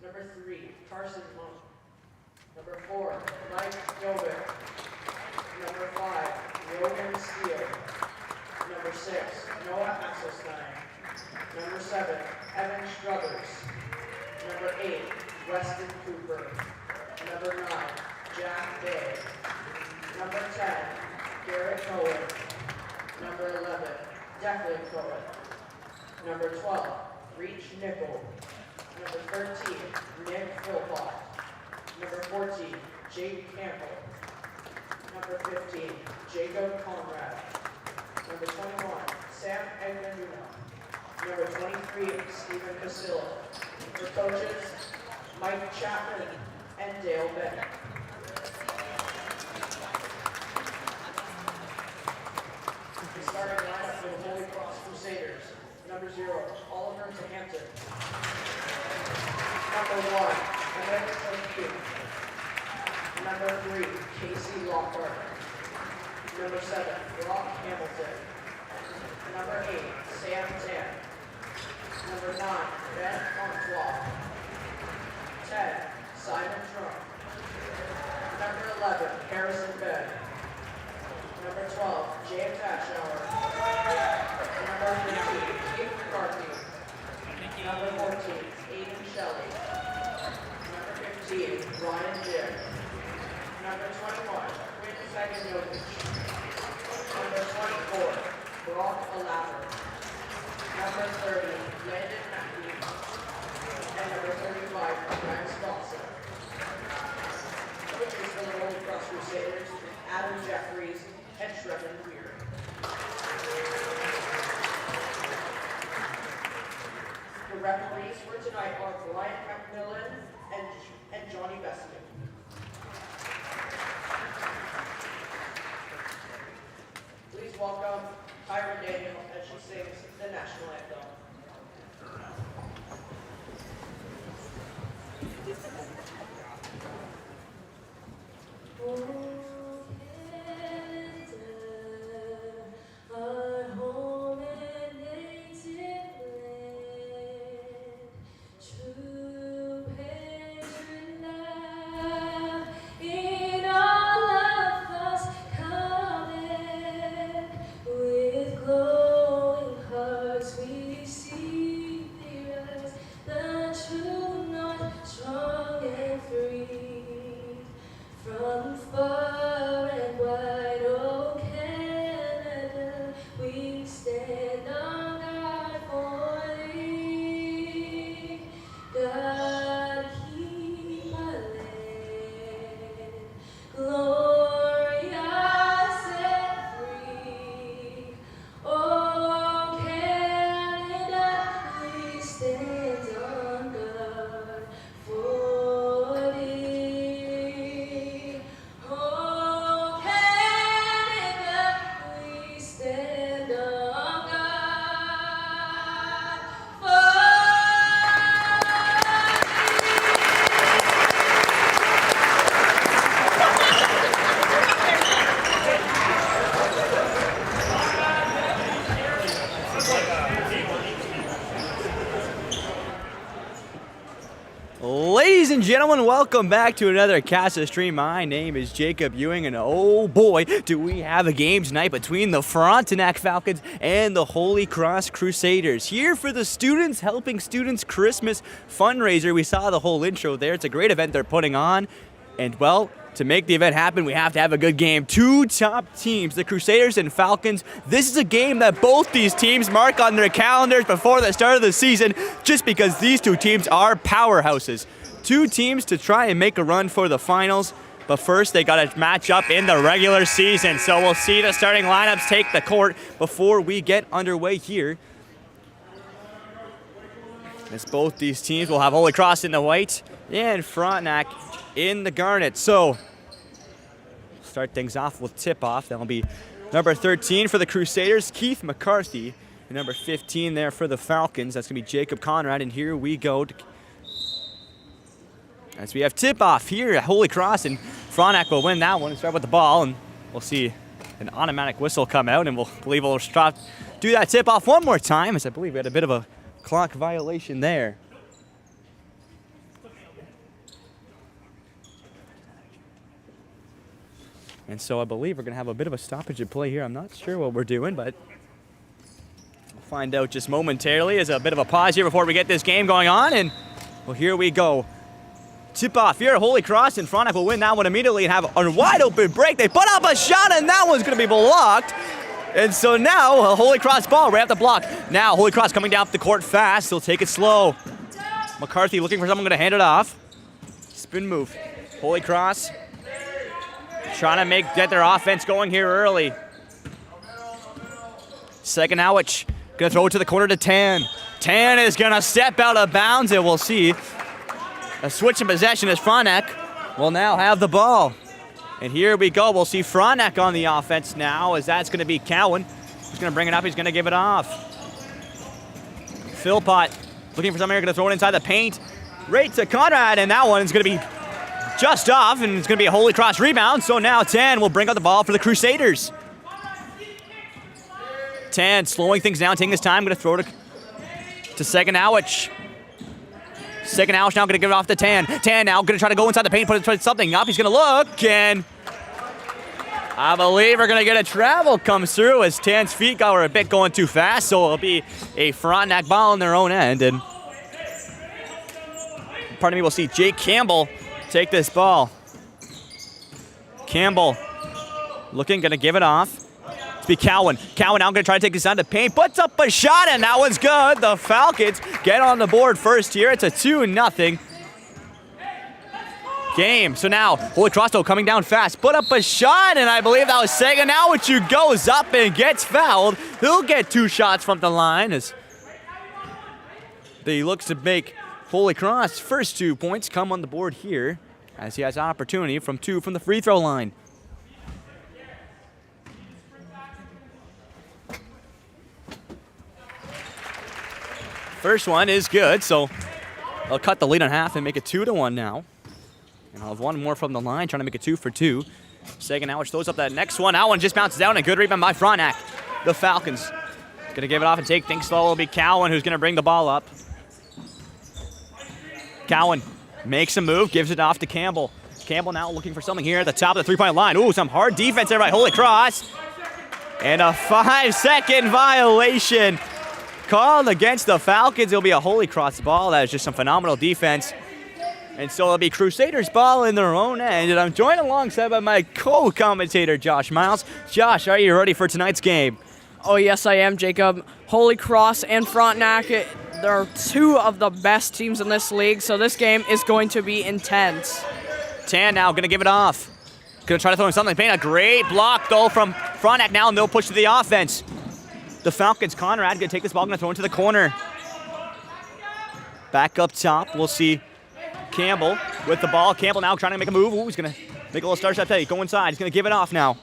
Number 3, Carson Monk. Number 4, Mike Jovic. Number 5, Logan Steele. Number 6, Noah Hasselstein. Number 7, Evan Struthers. Number 8, Weston Cooper. Number 9, Jack Day. Number 10, Garrett Cohen. Number 11, Declan Cohen. Number 12, Reach Nickel. Number 13, Nick Philpott. Number 14, Jake Campbell. Number 15, Jacob Conrad. Number 21, Sam Egnanuno. Number 23, Stephen Casillo. For coaches, Mike Chapman and Dale Bennett. The starting lineup for the Holy Cross Crusaders. Number 0, Oliver DeHampton. Number 1, Amanda O'Keefe. Number 3, Casey Lockhart. Number 7, Rock Hamilton. Number 8, Sam Tan. Number 9, Ben Francois. 10, Simon Trump. Number 11, Harrison Bed. Number 12, James Ashauer. Number 15, Keith McCarthy. Number 14, Aiden Shelley. Number 15, Ryan Jim. Number 21, Quinn Saganowicz. Number 24, Brock Alaver. Number 30, Landon Mackey. And number 35, Grant Dawson. Coaches for the Holy Cross Crusaders, Adam Jeffries and Trevor Weir. The referees for tonight are Brian McMillan and Johnny Bessinger. Please welcome Tyra Daniel as she sings the national anthem. Ladies and gentlemen, welcome back to another Casa stream. My name is Jacob Ewing, and oh boy, do we have a game tonight between the Frontenac Falcons and the Holy Cross Crusaders. Here for the Students Helping Students Christmas fundraiser. We saw the whole intro there. It's a great event they're putting on, and well, to make the event happen, we have to have a good game. Two top teams, the Crusaders and Falcons. This is a game that both these teams mark on their calendars before the start of the season, just because these two teams are powerhouses. Two teams to try and make a run for the finals, but first they got to match up in the regular season. So we'll see the starting lineups take the court before we get underway here. As both these teams will have Holy Cross in the white and Frontenac in the garnet. So start things off with tip-off. That'll be number 13 for the Crusaders, Keith McCarthy, and number 15 there for the Falcons. That's going to be Jacob Conrad, and here we go. As we have tip-off here at Holy Cross, and Frontenac will win that one and start with the ball, and we'll see an automatic whistle come out, and we'll do that tip-off one more time, as I believe we had a bit of a clock violation there. And so I believe we're going to have a bit of a stoppage at play here. I'm not sure what we're doing, but we'll find out just momentarily. There's a bit of a pause here before we get this game going on. And, well, here we go. Tip-off here. Holy Cross and Frontenac will win that one immediately and have a wide-open break. They put up a shot, and that one's going to be blocked. And so now, a Holy Cross ball right at the block. Now, Holy Cross coming down the court fast. He'll take it slow. McCarthy looking for someone going to hand it off. Spin move. Holy Cross trying to get their offense going here early. Second Howich going to throw it to the corner to Tan. Tan is going to step out of bounds, and we'll see a switch in possession as Frontenac will now have the ball. And here we go. We'll see Frontenac on the offense now, as that's going to be Cowan. He's going to bring it up. He's going to give it off. Philpott looking for somebody. Going to throw it inside the paint. Right to Conrad, and that one is going to be just off, and it's going to be a Holy Cross rebound. So now Tan will bring up the ball for the Crusaders. Tan slowing things down, taking his time. Going to throw it to Second Howich. Second Howich now going to give it off to Tan. Tan now going to try to go inside the paint, put something up. He's going to look, and I believe we're going to get a travel comes through as Tan's feet were a bit going too fast. So it'll be a Frontenac ball on their own end. And pardon me, we'll see Jake Campbell take this ball. Campbell looking, going to give it off. It's be Cowan. Cowan now going to try to take this on the paint. Puts up a shot, and that one's good. The Falcons get on the board first here. It's a 2-0 game. So now, Holy Cross though coming down fast. Put up a shot, and I believe that was Sagan now, which goes up and gets fouled. He'll get 2 shots from the line as he looks to make Holy Cross first 2 points come on the board here as he has an opportunity from 2 from the free throw line. First one is good, so they'll cut the lead in half and make it 2-1 now. And I'll have one more from the line, trying to make it 2 for 2. Sagan Howich throws up that next one. That one just bounces down, a good rebound by Frontenac. The Falcons gonna give it off and take things slow. It'll be Cowan who's gonna bring the ball up. Cowan makes a move, gives it off to Campbell. Campbell now looking for something here at the top of the three-point line. Ooh, some hard defense there by Holy Cross. And a 5-second violation called against the Falcons. It'll be a Holy Cross ball. That is just some phenomenal defense. And so it'll be Crusaders ball in their own end. And I'm joined alongside by my co-commentator, Josh Miles. Josh, are you ready for tonight's game? Oh, yes, I am, Jacob. Holy Cross and Frontenac, they're 2 of the best teams in this league, so this game is going to be intense. Tan now going to give it off. Going to try to throw in something. Paint a great block, though, from Frontenac now. No push to the offense. The Falcons, Conrad, going to take this ball, going to throw into the corner. Back up top, we'll see Campbell with the ball. Campbell now trying to make a move. Ooh, he's going to make a little star step play. Go inside. He's going to give it off now.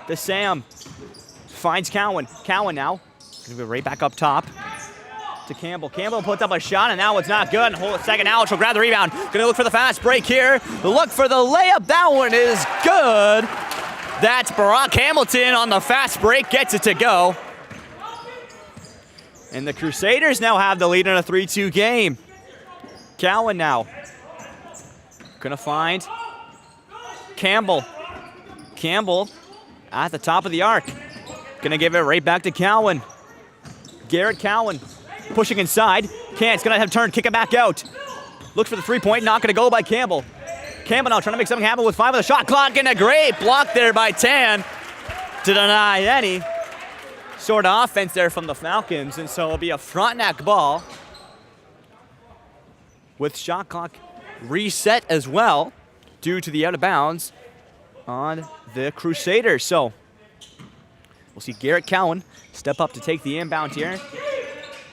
To Sam. Finds Cowan. Cowan now. Going to go right back up top to Campbell. Campbell puts up a shot, and that one's not good. Hold it second. Howich will grab the rebound. Going to look for the fast break here. Look for the layup. That one is good. That's Brock Hamilton on the fast break. Gets it to go. And the Crusaders now have the lead in a 3-2 game. Cowan now. Gonna find Campbell. Campbell at the top of the arc. Gonna give it right back to Cowan. Garrett Cowan pushing inside. Can't. It's gonna have turned, kick it back out. Looks for the 3-point, not gonna go by Campbell. Campbell now trying to make something happen with 5 on the shot clock. And a great block there by Tan to deny any sort of offense there from the Falcons. And so it'll be a Frontenac ball with shot clock reset as well due to the out of bounds on the Crusaders. So we'll see Garrett Cowan step up to take the inbound here.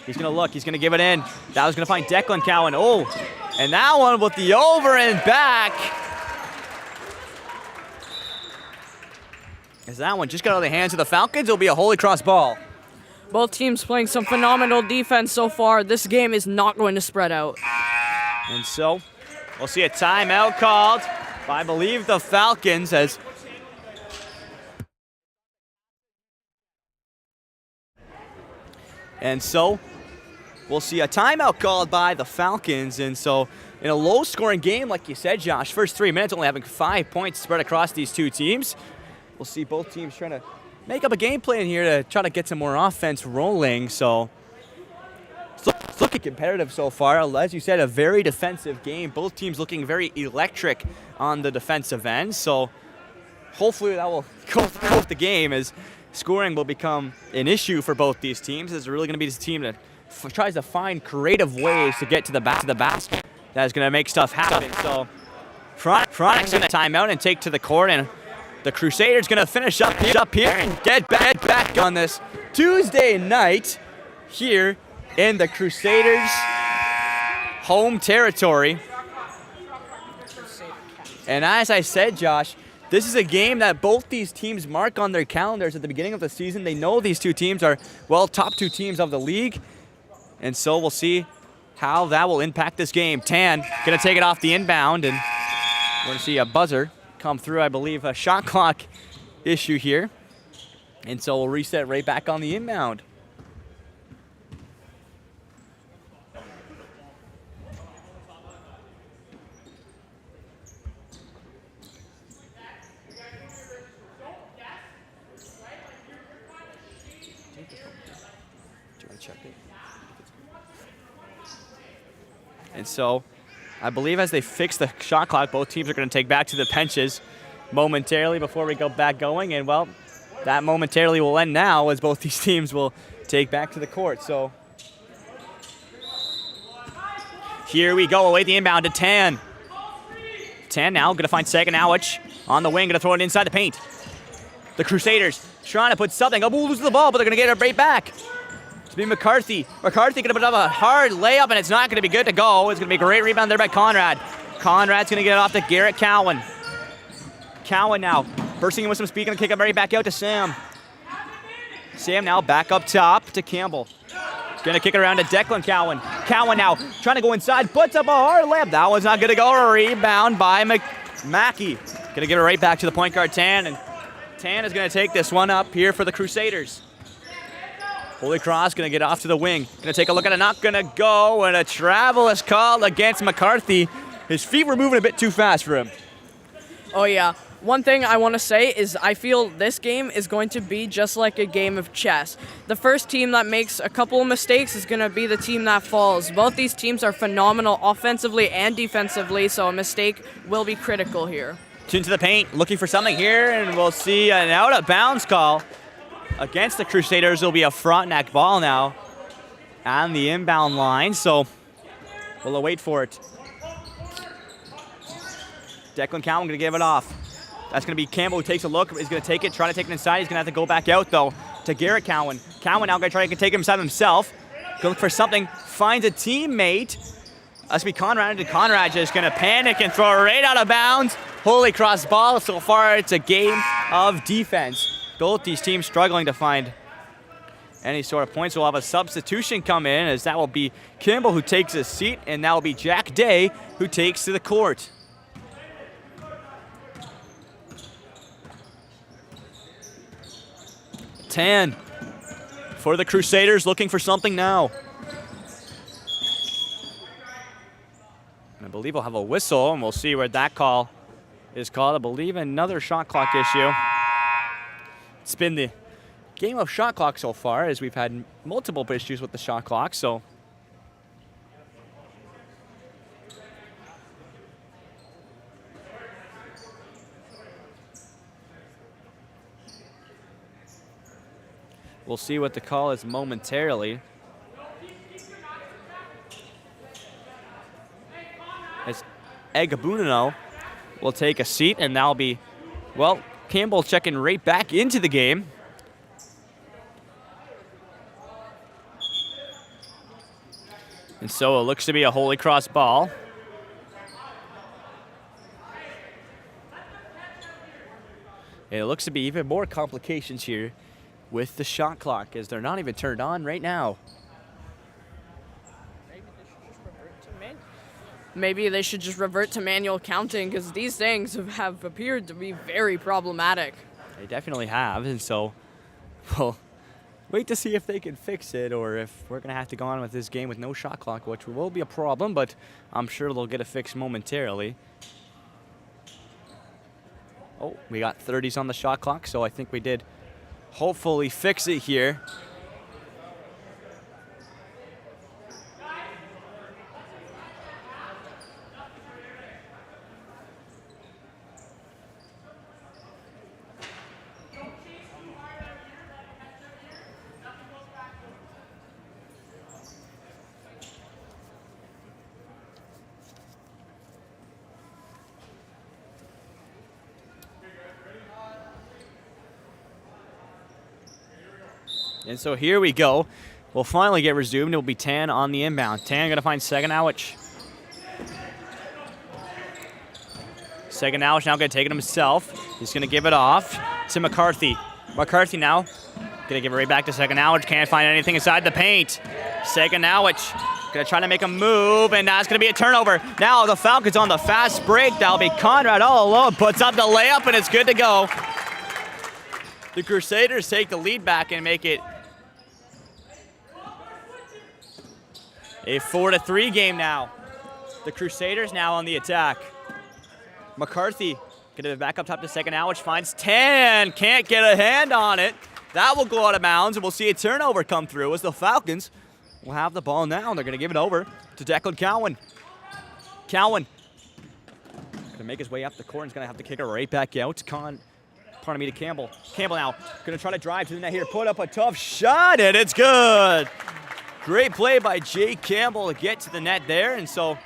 He's gonna look, he's gonna give it in. That was gonna find Declan Cowan. Oh, and that one with the over and back. As that one just got out of the hands of the Falcons, it'll be a Holy Cross ball. Both teams playing some phenomenal defense so far. This game is not going to spread out. And so we'll see a timeout called by, I believe, the Falcons as and so we'll see a timeout called by the Falcons. And so in a low-scoring game, like you said, Josh, first 3 minutes only having 5 points spread across these two teams. we'll see both teams trying to make up a game plan here to try to get some more offense rolling. So it's looking competitive so far. As you said, a very defensive game. Both teams looking very electric on the defensive end. So hopefully that will go through the game, as scoring will become an issue for both these teams. It's really going to be this team that tries to find creative ways to get to the basket. That is going to make stuff happen. So Frontec's going to time out and take to the court, and the Crusaders going to finish up here and get back on this Tuesday night here in the Crusaders' home territory. And as I said, Josh, this is a game that both these teams mark on their calendars at the beginning of the season. They know these two teams are, well, top two teams of the league. And so we'll see how that will impact this game. Tan going to take it off the inbound, and we're going to see a buzzer come through, I believe, a shot clock issue here. And so we'll reset right back on the inbound. And so I believe as they fix the shot clock, both teams are going to take back to the benches momentarily before we go back going. And, well, that momentarily will end now, as both these teams will take back to the court. So here we go, away the inbound to Tan. Tan now going to find second Awich on the wing, going to throw it inside the paint. The Crusaders trying to put something up, lose the ball, but they're going to get it right back. It's been McCarthy. McCarthy going to put up a hard layup, and it's not going to be good to go. It's going to be a great rebound there by Conrad. Conrad's going to get it off to Garrett Cowan. Cowan now bursting in with some speed, going to kick it right back out to Sam. Sam now back up top to Campbell. Going to kick it around to Declan Cowan. Cowan now trying to go inside, puts up a hard layup. That one's not going to go. A rebound by Mackey. Going to give it right back to the point guard, Tan, and Tan is going to take this one up here for the Crusaders. Holy Cross going to get off to the wing. Going to take a look at it, not going to go, and a travel is called against McCarthy. His feet were moving a bit too fast for him. Oh, yeah. One thing I want to say is I feel this game is going to be just like a game of chess. The first team that makes a couple of mistakes is going to be the team that falls. Both these teams are phenomenal offensively and defensively, so a mistake will be critical here. Into the paint, looking for something here, and we'll see an out-of-bounds call against the Crusaders. It'll be a Frontenac ball now on the inbound line, so we'll await for it. Declan Cowan going to give it off. That's going to be Campbell, who takes a look. He's going to take it, try to take it inside. He's going to have to go back out, though, to Garrett Cowan. Cowan now going to try to take it inside himself. Go look for something, finds a teammate. That's going to be Conrad, and Conrad just going to panic and throw it right out of bounds. Holy Cross ball. So far, it's a game of defense. Both these teams struggling to find any sort of points. We'll have a substitution come in, as that will be Campbell, who takes his seat, and that will be Jack Day, who takes to the court. Tan for the Crusaders, looking for something now. I believe we'll have a whistle, and we'll see where that call is called. I believe another shot clock issue. It's been the game of shot clock so far, as we've had multiple issues with the shot clock, so we'll see what the call is momentarily. As Egabunino will take a seat, and that'll be, well, Campbell checking right back into the game. And so it looks to be a Holy Cross ball. And it looks to be even more complications here with the shot clock, as they're not even turned on right now. Maybe they should just revert to manual counting, because these things have appeared to be very problematic. They definitely have, and so we'll wait to see if they can fix it, or if we're going to have to go on with this game with no shot clock, which will be a problem, but I'm sure they'll get it fixed momentarily. Oh, we got 30s on the shot clock, so I think we did hopefully fix it here. And so here we go. We'll finally get resumed. It'll be Tan on the inbound. Tan going to find second Owich. Second Owich now going to take it himself. He's going to give it off to McCarthy. McCarthy now going to give it right back to second Owich. Can't find anything inside the paint. Second Owich going to try to make a move, and that's going to be a turnover. Now the Falcons on the fast break. That'll be Conrad all alone. Puts up the layup, and it's good to go. The Crusaders take the lead back and make it a 4-3 game now. The Crusaders now on the attack. McCarthy get it back up top to second Owich, finds 10, can't get a hand on it. That will go out of bounds, and we'll see a turnover come through as the Falcons will have the ball now. They're gonna give it over to Declan Cowan. Cowan gonna make his way up the court and he's gonna have to kick it right back out. To Campbell. Campbell now gonna try to drive to the net here, put up a tough shot, and it's good. Great play by Jake Campbell to get to the net there, and so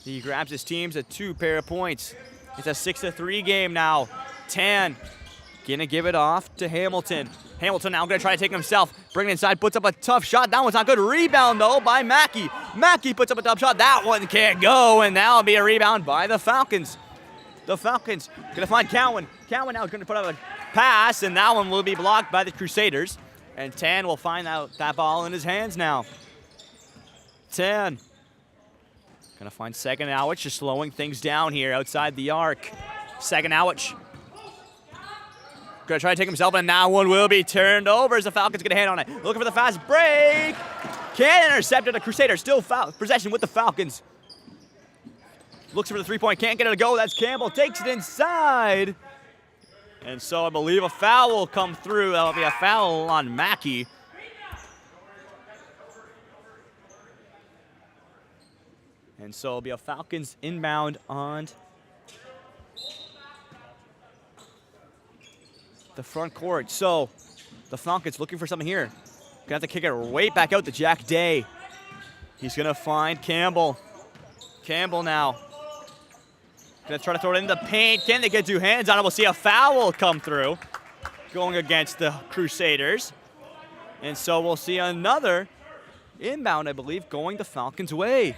he grabs his team's a 2 pair of points. It's a 6-3 game now. Tan gonna give it off to Hamilton. Hamilton now gonna try to take himself, bring it inside, puts up a tough shot. That one's not good. Rebound though by Mackey. Mackey puts up a tough shot. That one can't go, and that'll be a rebound by the Falcons. The Falcons gonna find Cowan. Cowan now gonna put up a pass, and that one will be blocked by the Crusaders. And Tan will find that ball in his hands now. Tan gonna find second Owich, just slowing things down here outside the arc. Second Owich gonna try to take himself, and that one will be turned over as the Falcons get a hand on it. Looking for the fast break. Can't intercept it. The Crusaders still possession with the Falcons. Looks for the three-point, can't get it to go. That's Campbell, takes it inside. And so I believe a foul will come through. That'll be a foul on Mackey. And so it'll be a Falcons inbound on the front court. So the Falcons looking for something here. Gonna have to kick it right back out to Jack Day. He's gonna find Campbell. Campbell now gonna try to throw it in the paint. Can they get 2 hands on it? We'll see a foul come through going against the Crusaders. And so we'll see another inbound, I believe, going the Falcons' way.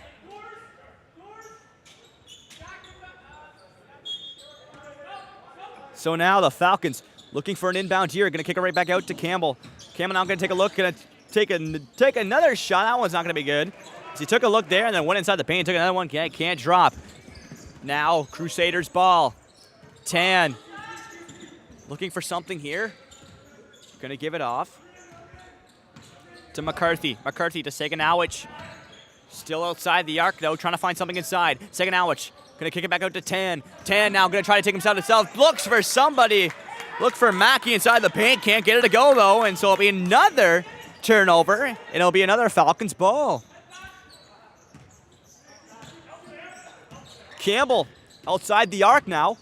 So now the Falcons looking for an inbound here. Gonna kick it right back out to Campbell. Campbell now gonna take a look, gonna take another shot. That one's not gonna be good. So he took a look there and then went inside the paint, took another one, can't drop. Now Crusaders ball. Tan looking for something here. Gonna give it off to McCarthy. McCarthy to second Owich. Still outside the arc though, trying to find something inside. Second Owich. Gonna kick it back out to Tan. Tan now gonna try to take himself. Looks for somebody. Look for Mackey inside the paint. Can't get it to go though, and so it'll be another turnover, and it'll be another Falcons ball. Campbell outside the arc now.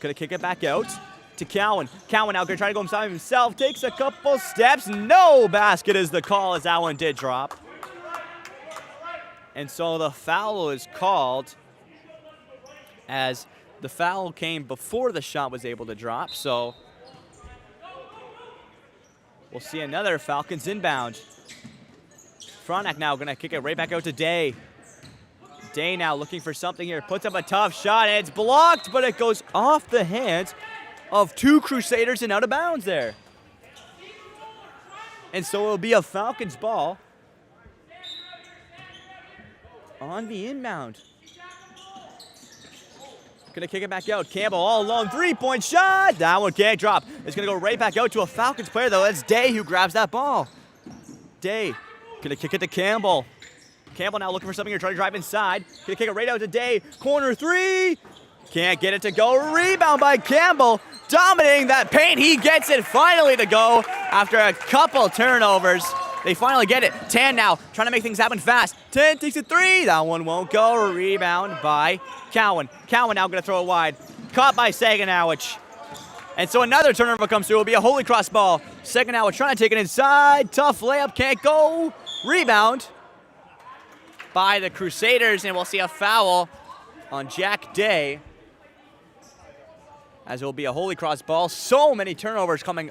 Gonna kick it back out to Cowan. Cowan now gonna try to go inside himself. Takes a couple steps. No basket is the call as that one did drop. And so the foul is called as the foul came before the shot was able to drop. So we'll see another Falcons inbound. Frontenac now gonna kick it right back out to Day. Day now looking for something here. Puts up a tough shot, and it's blocked, but it goes off the hands of 2 Crusaders and out of bounds there. And so it'll be a Falcons ball on the inbound. Gonna kick it back out. Campbell all alone. 3-point shot. That one can't drop. It's gonna go right back out to a Falcons player though. That's Day who grabs that ball. Day gonna kick it to Campbell. Campbell now looking for something here, trying to drive inside. Gonna kick it right out to Day. Corner 3. Can't get it to go. Rebound by Campbell. Dominating that paint. He gets it finally to go after a couple turnovers. They finally get it. Tan now trying to make things happen fast. Tan takes a three. That one won't go. Rebound by Cowan. Cowan now going to throw it wide. Caught by Saganowicz. And so another turnover comes through. It'll be a Holy Cross ball. Saganowicz trying to take it inside. Tough layup. Can't go. Rebound by the Crusaders. And we'll see a foul on Jack Day, as it will be a Holy Cross ball. So many turnovers coming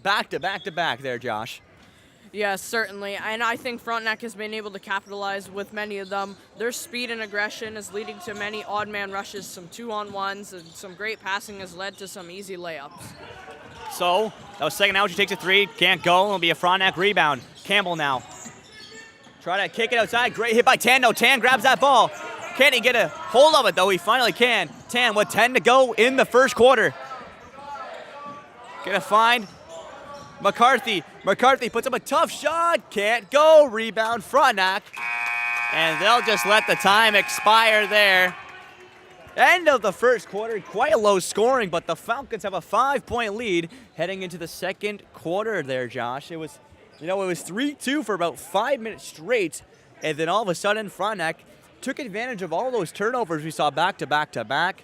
back to back to back there, Josh. Yes, certainly. And I think Frontenac has been able to capitalize with many of them. Their speed and aggression is leading to many odd man rushes, some 2-on-1s, and some great passing has led to some easy layups. So that was Saganowicz. He takes a three. Can't go. It'll be a Frontenac rebound. Campbell now. Try to kick it outside. Great hit by Tan. No, Tan grabs that ball. Can't he get a hold of it, though? He finally can. Tan with 10 to go in the first quarter. Gonna find McCarthy. McCarthy puts up a tough shot. Can't go. Rebound Frontenac. And they'll just let the time expire there. End of the first quarter. Quite a low scoring, but the Falcons have a 5-point lead heading into the second quarter there, Josh. It was 3-2 for about 5 minutes straight. And then all of a sudden, Frontenac took advantage of all those turnovers we saw back to back to back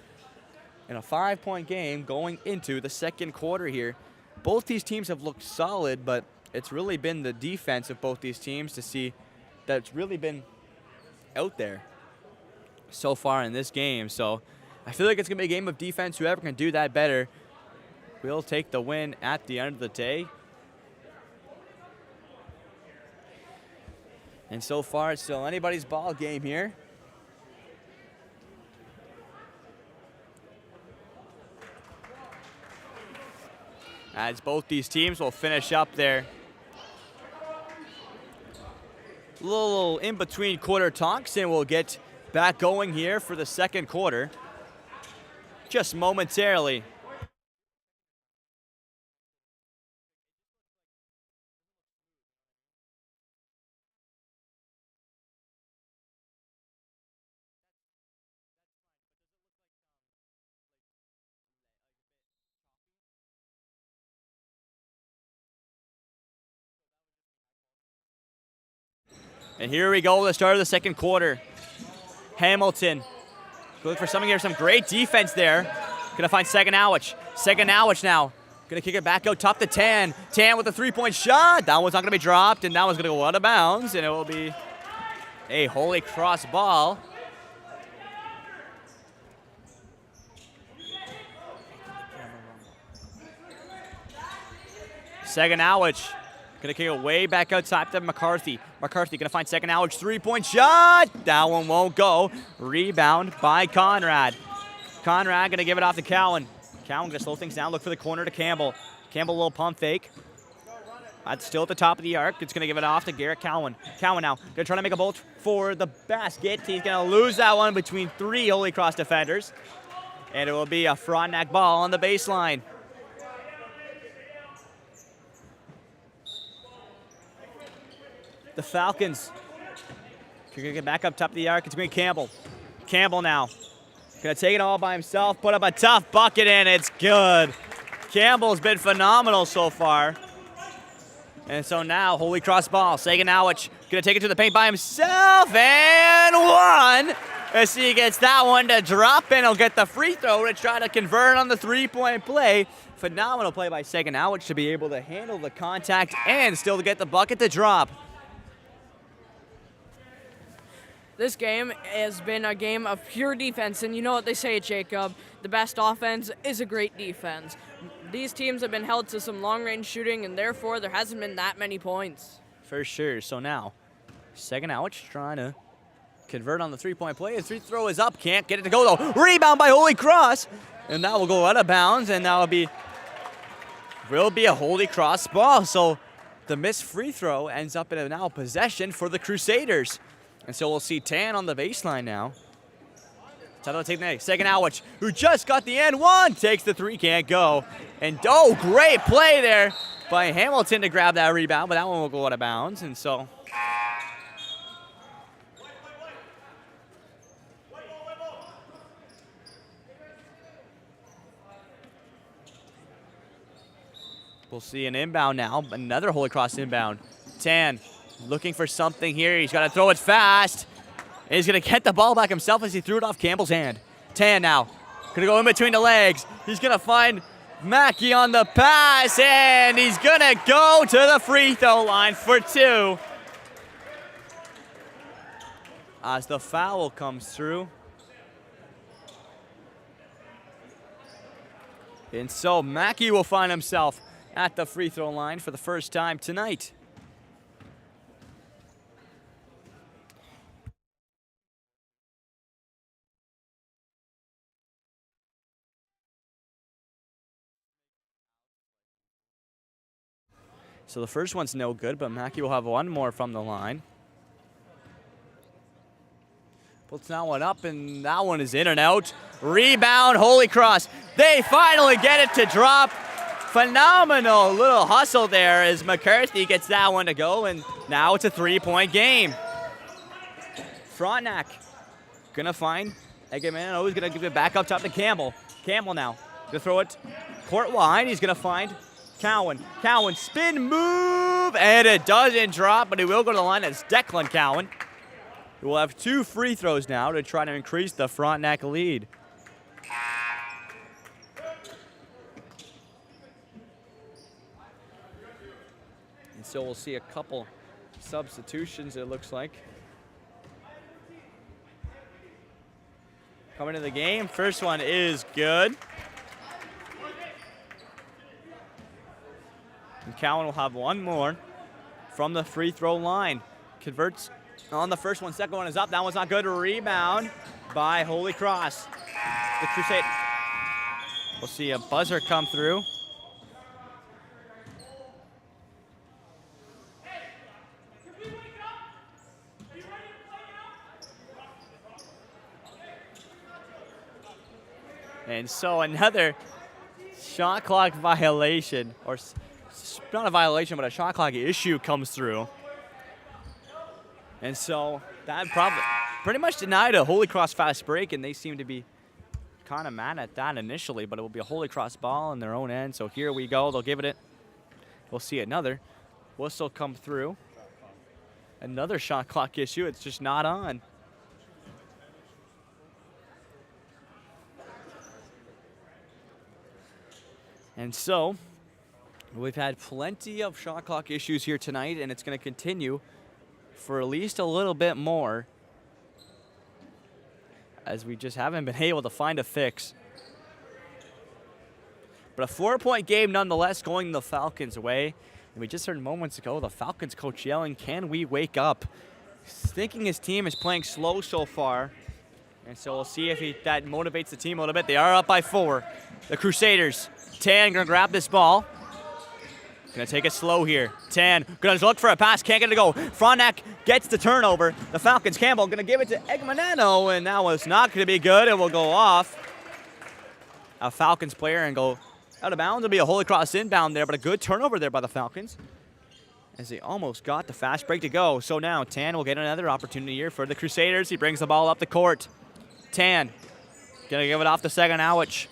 in a 5-point game going into the second quarter here. Both these teams have looked solid, but it's really been the defense of both these teams to see that's really been out there so far in this game. So I feel like it's going to be a game of defense. Whoever can do that better will take the win at the end of the day. And so far, it's still anybody's ball game here. As both these teams will finish up their little in-between quarter talks, and we'll get back going here for the second quarter just momentarily. And here we go, the start of the second quarter. Hamilton, going for something here, some great defense there. Gonna find Saganowicz. Saganowicz now, gonna kick it back out top to Tan. Tan with a three-point shot. That one's not gonna be dropped, and that one's gonna go out of bounds, and it will be a Holy Cross ball. Saganowicz. Gonna kick it way back outside to McCarthy. McCarthy gonna find Saganowicz, three-point shot. That one won't go. Rebound by Conrad. Conrad gonna give it off to Cowan. Cowan gonna slow things down, look for the corner to Campbell. Campbell, a little pump fake. That's still at the top of the arc. It's gonna give it off to Garrett Cowan. Cowan now gonna try to make a bolt for the basket. He's gonna lose that one between three Holy Cross defenders. And it will be a Frontenac ball on the baseline. The Falcons gonna get back up top of the arc. It's going to be Campbell. Campbell now gonna take it all by himself, put up a tough bucket, and it's good. Campbell's been phenomenal so far. And so now, Holy Cross ball. Saganowicz gonna take it to the paint by himself, and one. As he gets that one to drop in, he'll get the free throw to try to convert on the three-point play. Phenomenal play by Saganowicz to be able to handle the contact and still to get the bucket to drop. This game has been a game of pure defense, and you know what they say, Jacob. The best offense is a great defense. These teams have been held to some long-range shooting, and therefore there hasn't been that many points. For sure. So now, Saganowicz trying to convert on the three-point play. His free throw is up. Can't get it to go, though. Rebound by Holy Cross. And that will go out of bounds, and that will be a Holy Cross ball. So the missed free throw ends up in a now possession for the Crusaders. And so we'll see Tan on the baseline now. Title take the Saganowicz, who just got the end one, takes the three, can't go. And great play there by Hamilton to grab that rebound, but that one will go out of bounds. And so We'll see an inbound now. Another Holy Cross inbound. Tan looking for something here. He's got to throw it fast. And he's going to get the ball back himself as he threw it off Campbell's hand. Tan now. Going to go in between the legs. He's going to find Mackey on the pass. And he's going to go to the free throw line for 2. As the foul comes through. And so Mackey will find himself at the free throw line for the first time tonight. So the first one's no good, but Mackey will have one more from the line. Puts that one up, and that one is in and out. Rebound, Holy Cross. They finally get it to drop. Phenomenal little hustle there as McCarthy gets that one to go, and now it's a 3-point game. Frontenac gonna find Eggman. Oh, he's gonna give it back up top to Campbell. Campbell now gonna throw it court wide. He's gonna find Cowan. Cowan spin move, and it doesn't drop, but he will go to the line. That's Declan Cowan. We'll have 2 free throws now to try to increase the Frontenac lead. And so we'll see a couple substitutions, it looks like. Coming to the game, first one is good. And Cowan will have one more from the free throw line. Converts on the first one, second one is up. That one's not good. Rebound by Holy Cross. The Crusade. We'll see a buzzer come through. And so another shot clock violation, or not a violation, but a shot clock issue comes through. And so that probably pretty much denied a Holy Cross fast break, and they seem to be kind of mad at that initially, but it will be a Holy Cross ball in their own end. So here we go. They'll give it. We'll see another whistle come through. Another shot clock issue. It's just not on. And so we've had plenty of shot clock issues here tonight, and it's going to continue for at least a little bit more, as we just haven't been able to find a fix. But a 4-point game nonetheless, going the Falcons' way. And we just heard moments ago the Falcons coach yelling, "Can we wake up?" Thinking his team is playing slow so far. And so we'll see if that motivates the team a little bit. They are up by 4. The Crusaders. Tan gonna grab this ball. Gonna take it slow here. Tan gonna look for a pass, can't get it to go. Frontenac gets the turnover. The Falcons, Campbell gonna give it to Egmanano, and that was not gonna be good. It will go off a Falcons player and go out of bounds. It'll be a Holy Cross inbound there, but a good turnover there by the Falcons, as they almost got the fast break to go. So now Tan will get another opportunity here for the Crusaders. He brings the ball up the court. Tan gonna give it off to Seganowicz.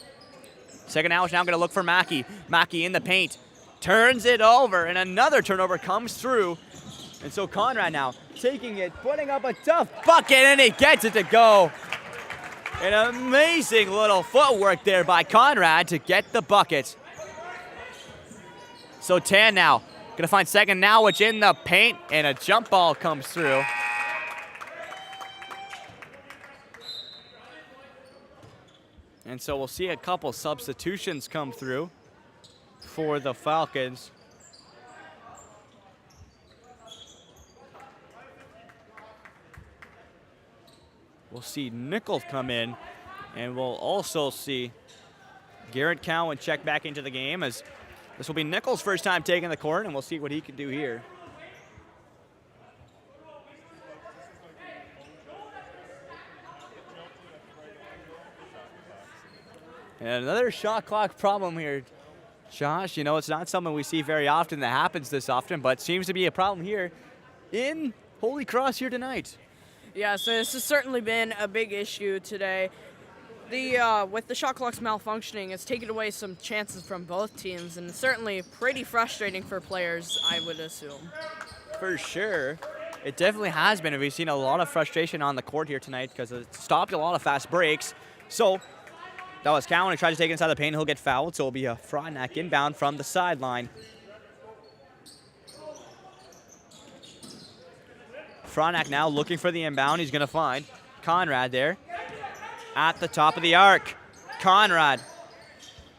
Seganowicz now gonna look for Mackey. Mackey in the paint. Turns it over, and another turnover comes through. And so Conrad now taking it, putting up a tough bucket, and he gets it to go. An amazing little footwork there by Conrad to get the bucket. So Tan now gonna find Seganowicz in the paint, and a jump ball comes through. And so we'll see a couple substitutions come through for the Falcons. We'll see Nichols come in, and we'll also see Garrett Cowan check back into the game, as this will be Nichols' first time taking the court, and we'll see what he can do here. And another shot clock problem here, Josh. You know, it's not something we see very often that happens this often, but seems to be a problem here in Holy Cross here tonight. Yeah, so this has certainly been a big issue today. with the shot clocks malfunctioning, it's taken away some chances from both teams, and it's certainly pretty frustrating for players, I would assume. For sure. It definitely has been. We've seen a lot of frustration on the court here tonight because it stopped a lot of fast breaks. So that was Cowan who tried to take it inside the paint. He'll get fouled, so it'll be a Frontenac inbound from the sideline. Frontenac now looking for the inbound. He's going to find Conrad there at the top of the arc. Conrad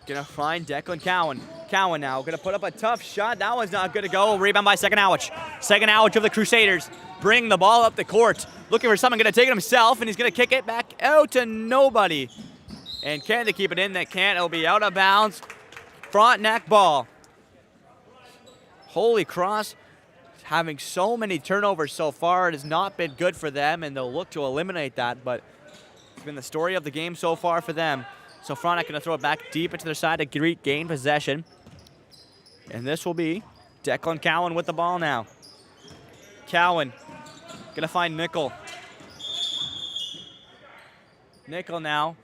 going to find Declan Cowan. Cowan now going to put up a tough shot. That one's not going to go. Rebound by Second-Awich. Second-Awich of the Crusaders. Bring the ball up the court. Looking for someone, going to take it himself, and he's going to kick it back out to nobody. And can they keep it in? They can't. It'll be out of bounds. Frontenac ball. Holy Cross having so many turnovers so far. It has not been good for them, and they'll look to eliminate that, but it's been the story of the game so far for them. So Frontenac going to throw it back deep into their side to gain possession. And this will be Declan Cowan with the ball now. Cowan going to find Nickel. Nickel now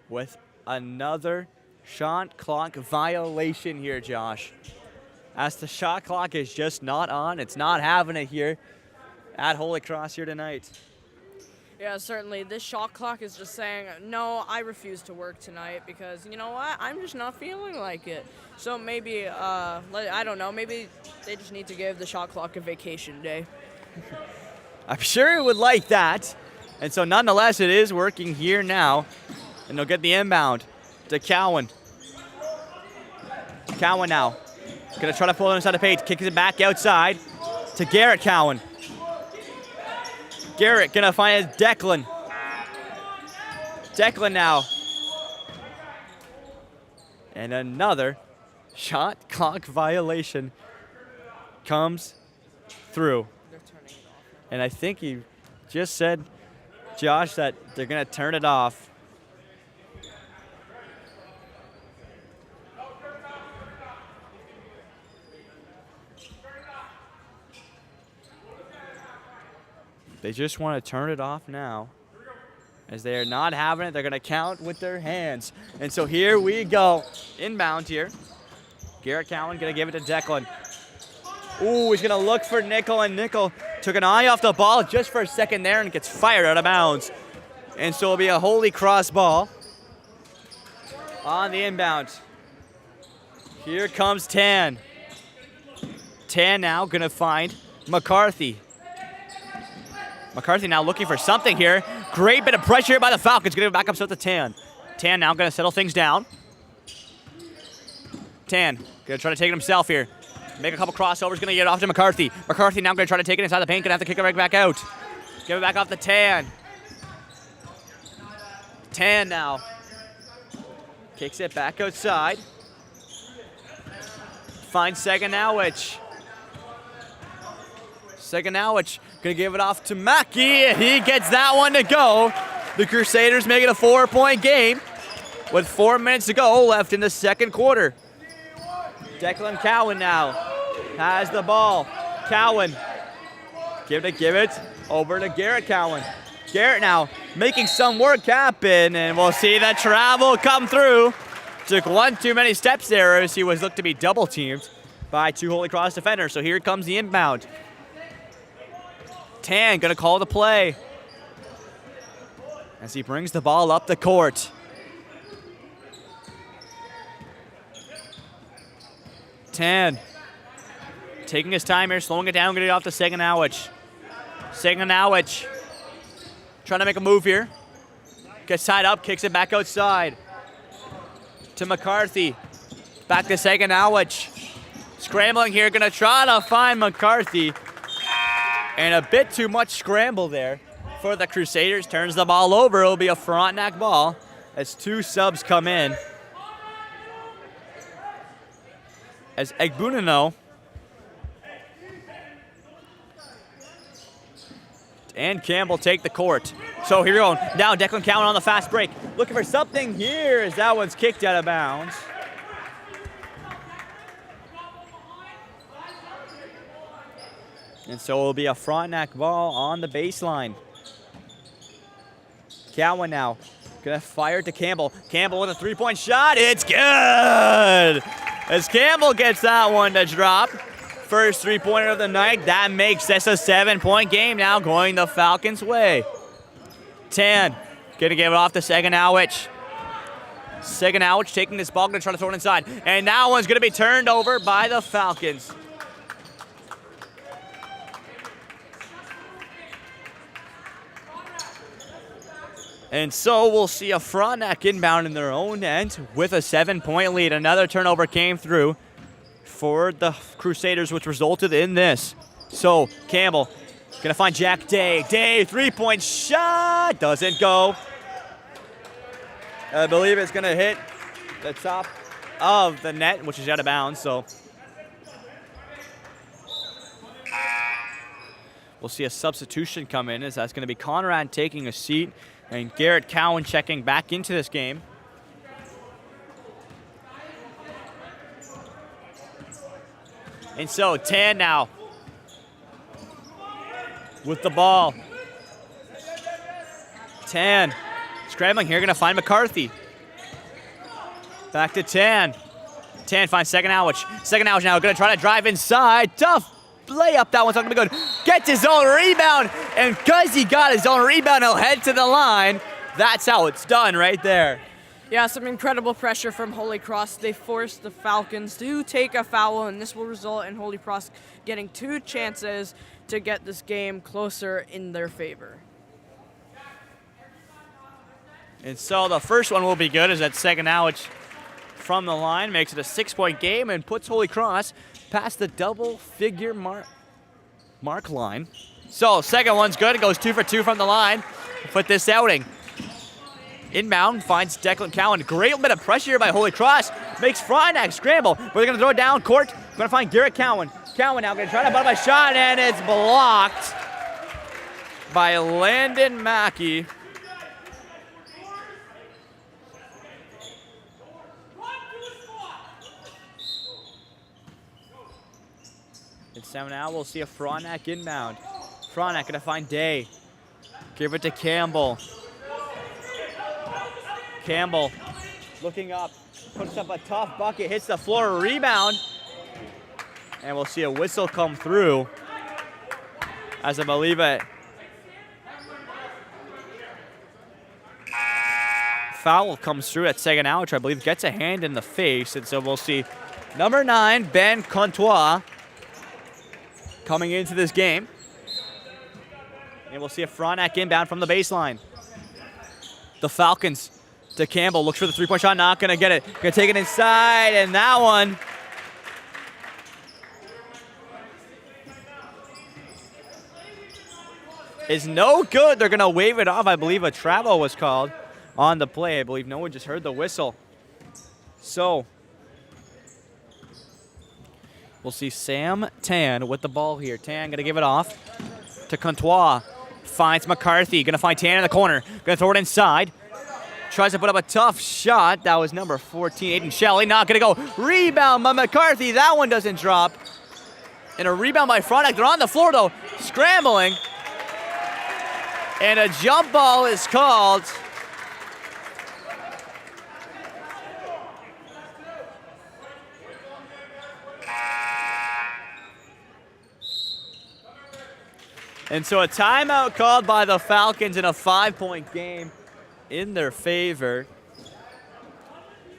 with another shot clock violation here, Josh. As the shot clock is just not on. It's not having it here at Holy Cross here tonight. Yeah, certainly. This shot clock is just saying, no, I refuse to work tonight because, you know what, I'm just not feeling like it. So maybe, I don't know, maybe they just need to give the shot clock a vacation day. I'm sure it would like that. And so nonetheless, it is working here now. And they'll get the inbound to Cowan. Cowan now. Gonna try to pull it inside the paint. Kicks it back outside to Garrett Cowan. Garrett gonna find Declan. Declan now. And another shot clock violation comes through. And I think he just said, Josh, that they're gonna turn it off. They just want to turn it off now. As they are not having it, they're going to count with their hands. And so here we go. Inbound here. Garrett Cowan going to give it to Declan. Ooh, he's going to look for Nickel, and Nickel took an eye off the ball just for a second there and gets fired out of bounds. And so it'll be a Holy Cross ball on the inbound. Here comes Tan. Tan now going to find McCarthy. McCarthy now looking for something here. Great bit of pressure here by the Falcons. Going to back up so to Tan. Tan now going to settle things down. Tan going to try to take it himself here. Make a couple crossovers. Going to get it off to McCarthy. McCarthy now going to try to take it inside the paint. Going to have to kick it right back out. Give it back off to Tan. Tan now. Kicks it back outside. Finds Second-Awich. Second-Awich going to give it off to Mackey. He gets that one to go. The Crusaders make it a 4-point game with 4 minutes to go left in the second quarter. Declan Cowan now has the ball. Cowan. Give it over to Garrett Cowan. Garrett now making some work happen, and we'll see that travel come through. Took one too many steps there as he was looked to be double teamed by two Holy Cross defenders. So here comes the inbound. Tan gonna call the play as he brings the ball up the court. Tan taking his time here, slowing it down, getting it off to Second-Awich. Second-Awich trying to make a move here. Gets tied up, kicks it back outside to McCarthy. Back to Second-Awich. Scrambling here, gonna try to find McCarthy. And a bit too much scramble there for the Crusaders. Turns the ball over. It'll be a Frontenac ball as two subs come in. As Egbunino and Campbell take the court. So here we go. Now Declan Cowan on the fast break. Looking for something here as that one's kicked out of bounds. And so it'll be a Frontenac ball on the baseline. Cowan now Gonna fire it to Campbell. Campbell with a three-point shot. It's good! As Campbell gets that one to drop. First three-pointer of the night. That makes this a 7-point game now going the Falcons' way. Tan gonna give it off to Seganowicz. Seganowicz taking this ball, gonna try to throw it inside. And that one's gonna be turned over by the Falcons. And so we'll see a Frontenac inbound in their own end with a 7-point lead. Another turnover came through for the Crusaders, which resulted in this. So Campbell gonna find Jack Day. Day, three-point shot, doesn't go. I believe it's gonna hit the top of the net, which is out of bounds, so. We'll see a substitution come in, as that's gonna be Conrad taking a seat and Garrett Cowan checking back into this game. And so Tan now with the ball. Tan scrambling here, gonna find McCarthy. Back to Tan. Tan finds Seganowicz. Seganowicz now gonna try to drive inside. Tough layup, that one's not gonna be good. Gets his own rebound, and because he got his own rebound, he'll head to the line. That's how it's done right there. Yeah, some incredible pressure from Holy Cross. They forced the Falcons to take a foul, and this will result in Holy Cross getting 2 chances to get this game closer in their favor. And so the first one will be good, as that Seganowicz from the line makes it a 6-point game and puts Holy Cross past the double-figure mark line. So second one's good. It goes 2 for 2 from the line for this outing. Inbound finds Declan Cowan. Great bit of pressure here by Holy Cross. Makes Frontenac scramble. But they're going to throw it down court. Going to find Garrett Cowan. Cowan now going to try to butt up a shot, and it's blocked by Landon Mackey. And so now we'll see a Frontenac inbound. Frontenac going to find Day. Give it to Campbell. Campbell looking up, puts up a tough bucket, hits the floor, rebound. And we'll see a whistle come through, as I believe it. Foul comes through at Seganowicz, I believe, gets a hand in the face. And so we'll see number 9, Ben Contois, coming into this game. And we'll see a Frontenac inbound from the baseline. The Falcons to Campbell, looks for the three-point shot, not gonna get it. Gonna take it inside, and that one is no good. They're gonna wave it off. I believe a travel was called on the play. I believe no one just heard the whistle. So we'll see Sam Tan with the ball here. Tan gonna give it off to Contois. Finds McCarthy, gonna find Tan in the corner. Gonna throw it inside. Tries to put up a tough shot. That was number 14, Aiden Shelley. Not gonna go. Rebound by McCarthy. That one doesn't drop. And a rebound by Frontenac. They're on the floor though, scrambling. And a jump ball is called. And so a timeout called by the Falcons in a 5-point game in their favor,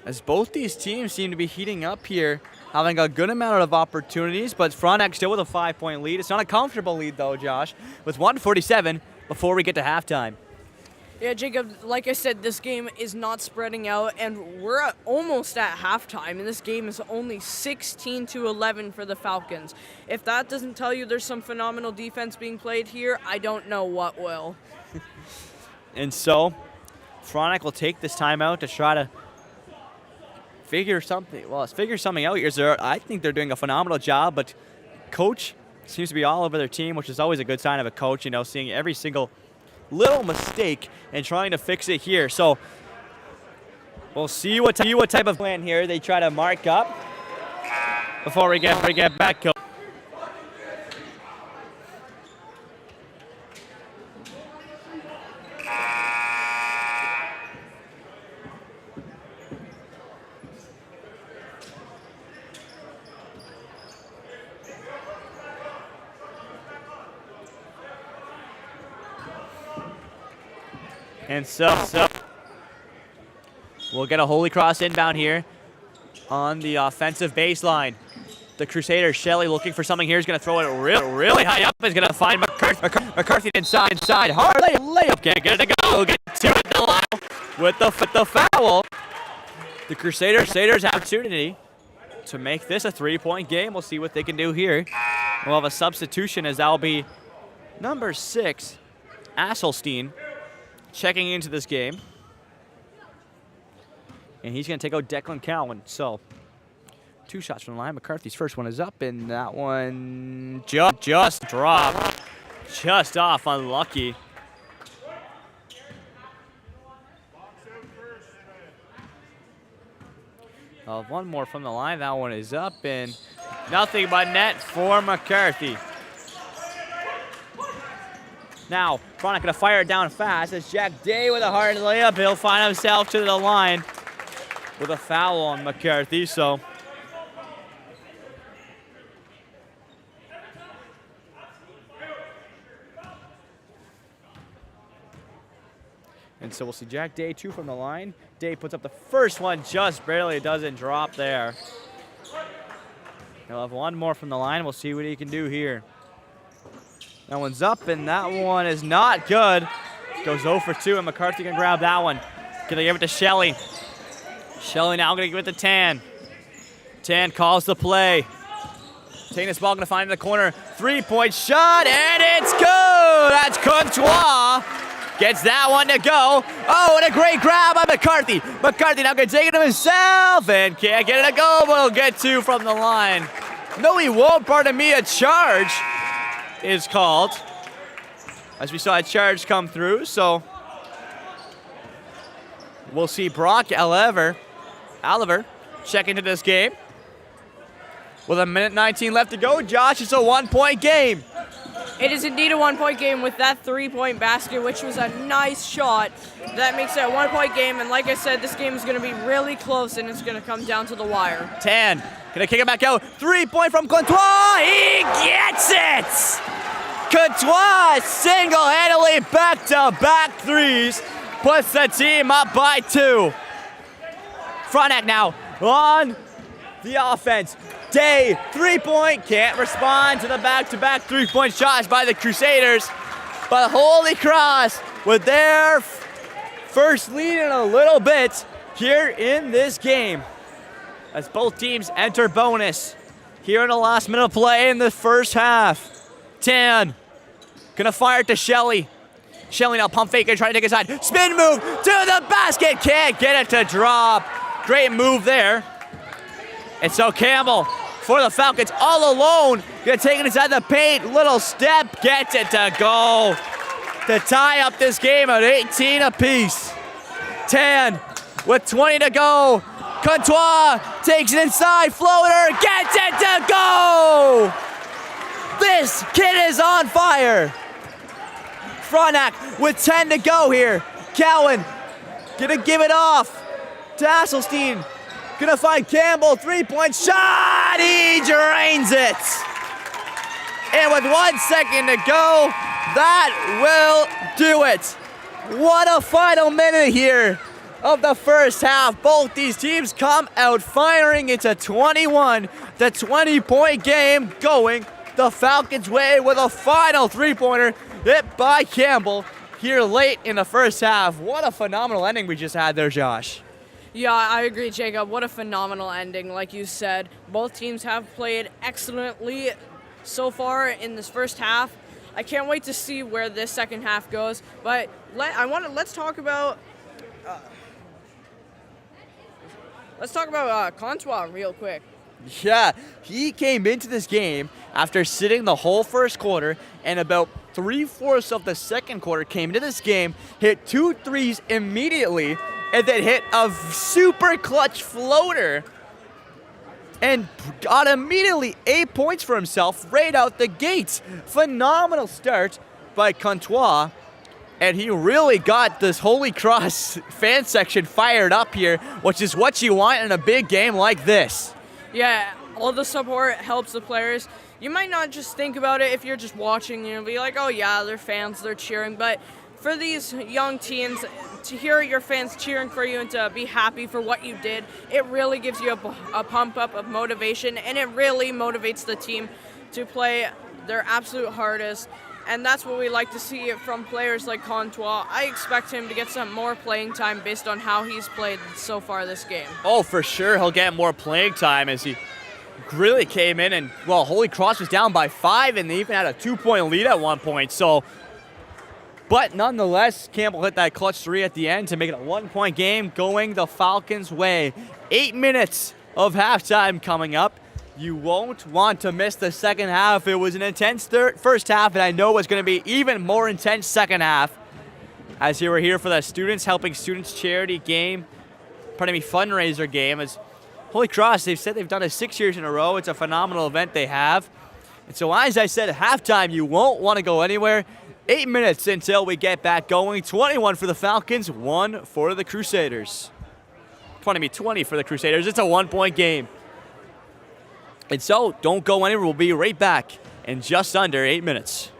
as both these teams seem to be heating up here, having a good amount of opportunities, but Frontenac still with a 5-point lead. It's not a comfortable lead though, Josh, with 1:47 before we get to halftime. Yeah, Jacob, like I said, this game is not spreading out, and we're almost at halftime, and this game is only 16-11 for the Falcons. If that doesn't tell you there's some phenomenal defense being played here, I don't know what will. And so Frontenac will take this timeout to try to figure something out here. I think they're doing a phenomenal job, but coach seems to be all over their team, which is always a good sign of a coach, you know, seeing every single little mistake and trying to fix it here. So we'll see what type of plan here they try to mark up before we get back. And so we'll get a Holy Cross inbound here on the offensive baseline. The Crusaders, Shelley looking for something here. He's going to throw it really high up. He's going to find McCarthy inside. Hard layup. Can't get it to go. Get to it the line with the foul. The Crusaders have opportunity to make this a 3-point game. We'll see what they can do here. We'll have a substitution as that'll be number 6, Asselstein, checking into this game. And he's going to take out Declan Cowan. So 2 shots from the line. McCarthy's first one is up, and that one just dropped. Just off, unlucky. One more from the line. That one is up, and nothing but net for McCarthy. Now, Frontenac going to fire it down fast as Jack Day with a hard layup. He'll find himself to the line with a foul on McCarthy, so and so we'll see Jack Day 2 from the line. Day puts up the first one, just barely doesn't drop there. He'll have one more from the line. We'll see what he can do here. That one's up, and that one is not good. Goes 0 for 2, and McCarthy can grab that one. Gonna give it to Shelley. Shelley now gonna give it to Tan. Tan calls the play. Taking this ball, gonna find in the corner. 3-point shot, and it's good! That's Courtois. Gets that one to go. Oh, and a great grab by McCarthy. McCarthy now gonna take it to himself and can't get it to go, but he'll get 2 from the line. No, he won't. Pardon me, a charge is called. As we saw a charge come through, so we'll see Brock Oliver check into this game. With 1:19 left to go, Josh, it's a 1-point game. It is indeed a 1-point game with that 3-point basket, which was a nice shot. That makes it a 1-point game, and like I said, this game is going to be really close, and it's going to come down to the wire. Tan gonna kick it back out. 3-point from Courtois. He gets it. Courtois single-handedly back-to-back threes puts the team up by 2. Frontenac now on the offense. Day, 3-point, can't respond to the back-to-back 3-point shots by the Crusaders. But Holy Cross with their first lead in a little bit here in this game. As both teams enter bonus here in the last minute of play in the first half. Tan gonna fire it to Shelley. Shelley now pump fake and trying to take a side. Spin move to the basket, can't get it to drop. Great move there. And so Campbell for the Falcons all alone. Gonna take it inside the paint. Little step, gets it to go. To tie up this game at 18 apiece. Tan with 20 to go. Courtois takes it inside, floater, gets it to go! This kid is on fire. Frontenac with 10 to go here. Cowan gonna give it off to Asselstein. Gonna find Campbell, 3-point shot, he drains it. And with 1 second to go, that will do it. What a final minute here of the first half. Both these teams come out firing. It's a 21 to 20-point game going the Falcons' way with a final 3-pointer hit by Campbell here late in the first half. What a phenomenal ending we just had there, Josh. Yeah, I agree, Jacob. What a phenomenal ending. Like you said, both teams have played excellently so far in this first half. I can't wait to see where this second half goes. But let's talk about Courtois real quick. Yeah, he came into this game after sitting the whole first quarter, and about 3/4 of the second quarter came into this game, hit 2 threes immediately, and then hit a super clutch floater and got immediately 8 points for himself right out the gates. Phenomenal start by Courtois, and he really got this Holy Cross fan section fired up here, which is what you want in a big game like this. Yeah, all the support helps the players. You might not just think about it if you're just watching, be like, oh yeah, they're fans, they're cheering, but for these young teams, to hear your fans cheering for you and to be happy for what you did, it really gives you a pump up of motivation, and it really motivates the team to play their absolute hardest. And that's what we like to see from players like Contois. I expect him to get some more playing time based on how he's played so far this game. Oh, for sure he'll get more playing time as he really came in and, well, Holy Cross was down by 5 and they even had a 2-point lead at one point. So, but nonetheless, Campbell hit that clutch 3 at the end to make it a 1-point game going the Falcons' way. 8 minutes of halftime coming up. You won't want to miss the second half. It was an intense first half, and I know it's going to be even more intense second half. As we're here for the Students Helping Students charity game, fundraiser game. As Holy Cross, they've said they've done it 6 years in a row. It's a phenomenal event they have. And so as I said, halftime, you won't want to go anywhere. 8 minutes until we get back going. 21 for the Falcons, 1 for the Crusaders. 20 for the Crusaders. It's a 1-point game. And so, don't go anywhere. We'll be right back in just under 8 minutes.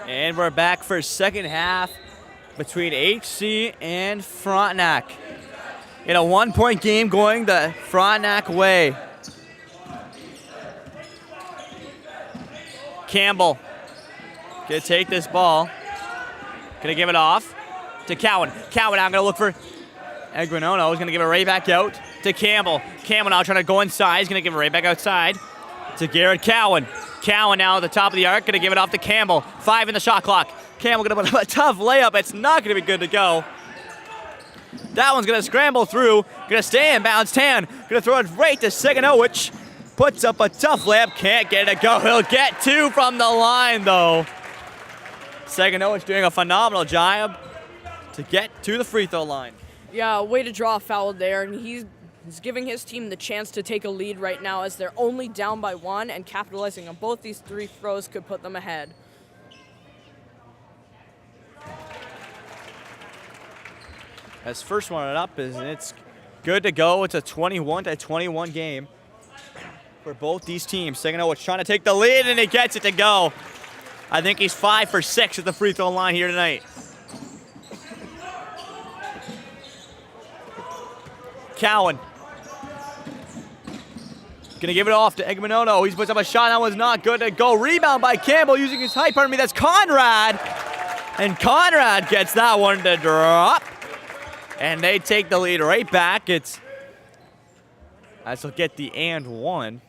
And we're back for second half between HC and Frontenac. In a 1-point game going the Frontenac way. Campbell gonna take this ball. Gonna give it off to Cowan. Cowan now gonna look for Egrinono. He's gonna give it right back out to Campbell. Campbell now trying to go inside. He's gonna give it right back outside to Garrett Cowan. Cowan now at the top of the arc, gonna give it off to Campbell. 5 in the shot clock. Campbell gonna put up a tough layup. It's not gonna be good to go. That one's gonna scramble through. Gonna stay in bounds. Tan gonna throw it right to Seganowicz. Puts up a tough layup. Can't get it to go. He'll get 2 from the line though. Seganowicz doing a phenomenal job to get to the free throw line. Yeah, way to draw a foul there, and he's giving his team the chance to take a lead right now as they're only down by 1, and capitalizing on both these 3 throws could put them ahead. As first one up, and it's good to go. It's a 21-21 game for both these teams. Seganowicz trying to take the lead, and he gets it to go. I think he's 5 for 6 at the free throw line here tonight. Cowan. Gonna give it off to Egrinono. He's puts up a shot. That one's not good to go. Rebound by Campbell using his height. Pardon me, that's Conrad. And Conrad gets that one to drop. And they take the lead right back. It's as they'll get the and one.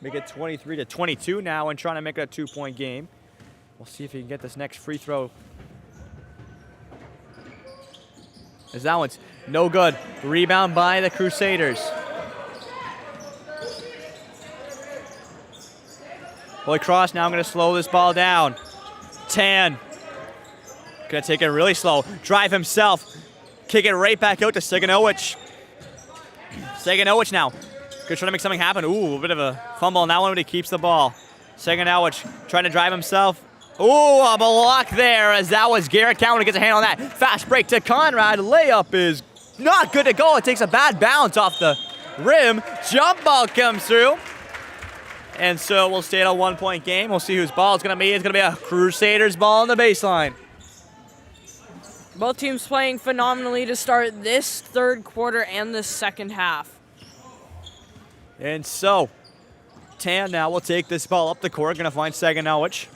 Make it 23-22 now and trying to make it a 2-point game. We'll see if he can get this next free throw. As that one's no good. Rebound by the Crusaders. Holy Cross now going to slow this ball down. Tan. Going to take it really slow. Drive himself. Kick it right back out to Seganowicz. Seganowicz now. Good, trying to make something happen. Ooh, a bit of a fumble on that one, but he keeps the ball. Seganowicz trying to drive himself. Ooh, a block there as that was Garrett Cowan who gets a hand on that. Fast break to Conrad. Layup is not good to go. It takes a bad bounce off the rim. Jump ball comes through. And so we'll stay at a 1-point game. We'll see whose ball it's going to be. It's going to be a Crusaders ball on the baseline. Both teams playing phenomenally to start this third quarter and the second half. And so, Tan now will take this ball up the court. Going to find Seganowicz.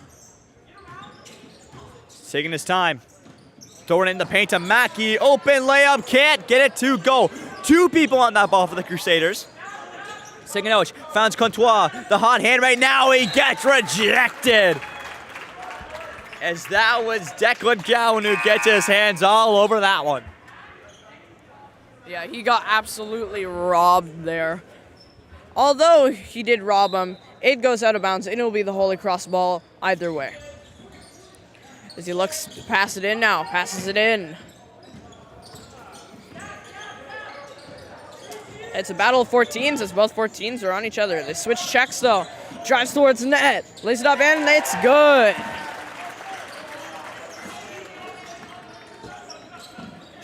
Taking his time. Throwing it in the paint to Mackey. Open layup. Can't get it to go. 2 people on that ball for the Crusaders. Seganowicz finds Contois. The hot hand right now. He gets rejected. As that was Declan Cowan who gets his hands all over that one. Yeah, he got absolutely robbed there. Although he did rob him, it goes out of bounds, and it'll be the Holy Cross ball either way. As he looks to pass it in now, passes it in. It's a battle of 14s as both 14s are on each other. They switch checks though. Drives towards net, lays it up, and it's good.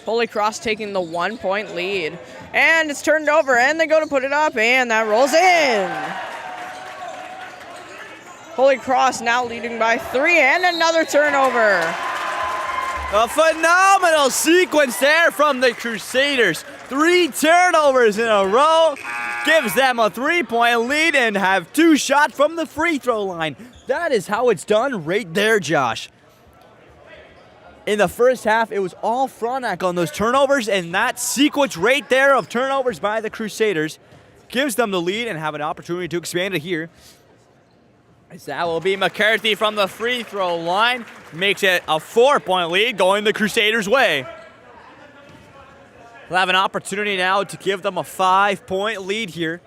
Holy Cross taking the 1-point lead. And it's turned over, and they go to put it up, and that rolls in. Holy Cross now leading by 3, and another turnover. A phenomenal sequence there from the Crusaders. 3 turnovers in a row. Gives them a 3-point lead and have 2 shots from the free throw line. That is how it's done right there, Josh. In the first half, it was all Frontenac on those turnovers, and that sequence right there of turnovers by the Crusaders gives them the lead and have an opportunity to expand it here. As that will be McCarthy from the free throw line. Makes it a 4-point lead going the Crusaders' way. We'll have an opportunity now to give them a 5-point lead here.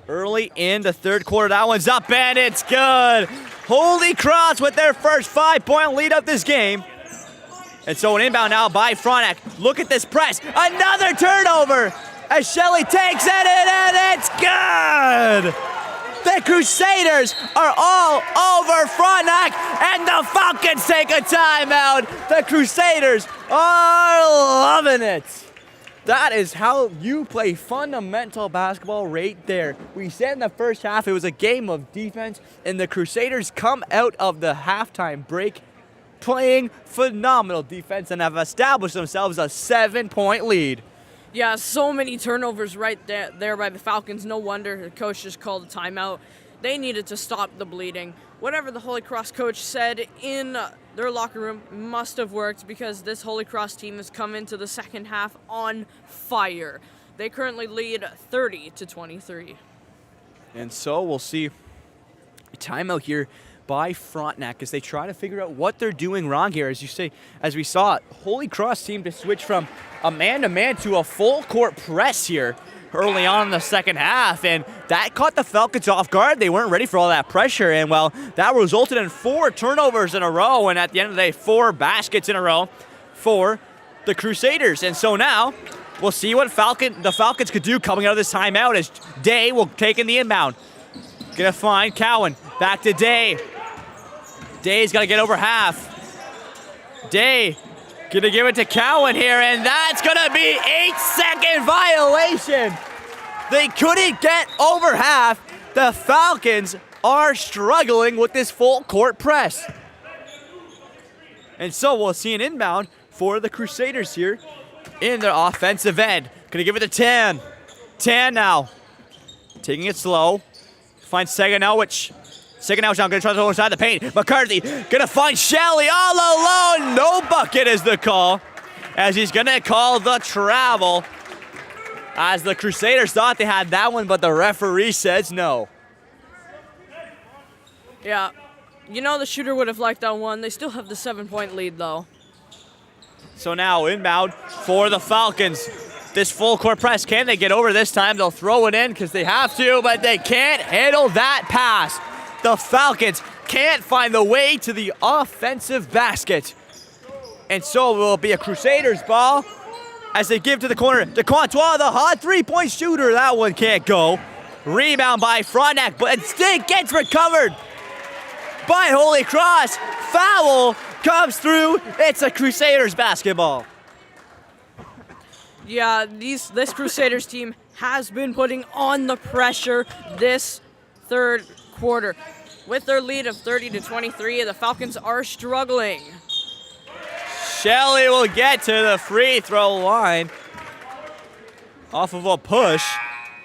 Early in the third quarter, that one's up and it's good. Holy Cross with their first 5-point lead of this game. And so an inbound now by Frontenac. Look at this press. Another turnover as Shelley takes it in and it's good. The Crusaders are all over Frontenac and the Falcons take a timeout. The Crusaders are loving it. That is how you play fundamental basketball right there. We said in the first half it was a game of defense, and the Crusaders come out of the halftime break playing phenomenal defense and have established themselves a 7-point lead. Yeah, so many turnovers right there by the Falcons. No wonder the coach just called a timeout. They needed to stop the bleeding. Whatever the Holy Cross coach said in their locker room must have worked, because this Holy Cross team has come into the second half on fire. They currently lead 30-23. And so we'll see a timeout here by Frontenac as they try to figure out what they're doing wrong here. As we saw, Holy Cross seemed to switch from a man-to-man to a full-court press here early on in the second half, and that caught the Falcons off guard. They weren't ready for all that pressure, and well, that resulted in 4 turnovers in a row, and at the end of the day, 4 baskets in a row for the Crusaders. And so now we'll see what the Falcons could do coming out of this timeout, as Day will take in the inbound. Gonna find Cowan. Back to Day. Day's got to get over half. Day gonna give it to Cowan here, and that's gonna be 8-second violation. They couldn't get over half. The Falcons are struggling with this full court press. And so we'll see an inbound for the Crusaders here in their offensive end. Gonna give it to Tan. Tan now. Taking it slow. Finds Seganowicz. Seganowicz now gonna try to throw inside the paint. McCarthy gonna find Shelley all alone. No bucket is the call, as he's gonna call the travel, as the Crusaders thought they had that one, but the referee says no. Yeah, you know the shooter would have liked that one. They still have the 7-point lead, though. So now inbound for the Falcons. This full court press, can they get over this time? They'll throw it in because they have to, but they can't handle that pass. The Falcons can't find the way to the offensive basket. And so it will be a Crusaders ball as they give to the corner to Contois, the hot 3-point shooter. That one can't go. Rebound by Frontenac, but instead gets recovered by Holy Cross. Foul comes through. It's a Crusaders basketball. Yeah, this Crusaders team has been putting on the pressure this third quarter. With their lead of 30-23, the Falcons are struggling. Shelley will get to the free throw line off of a push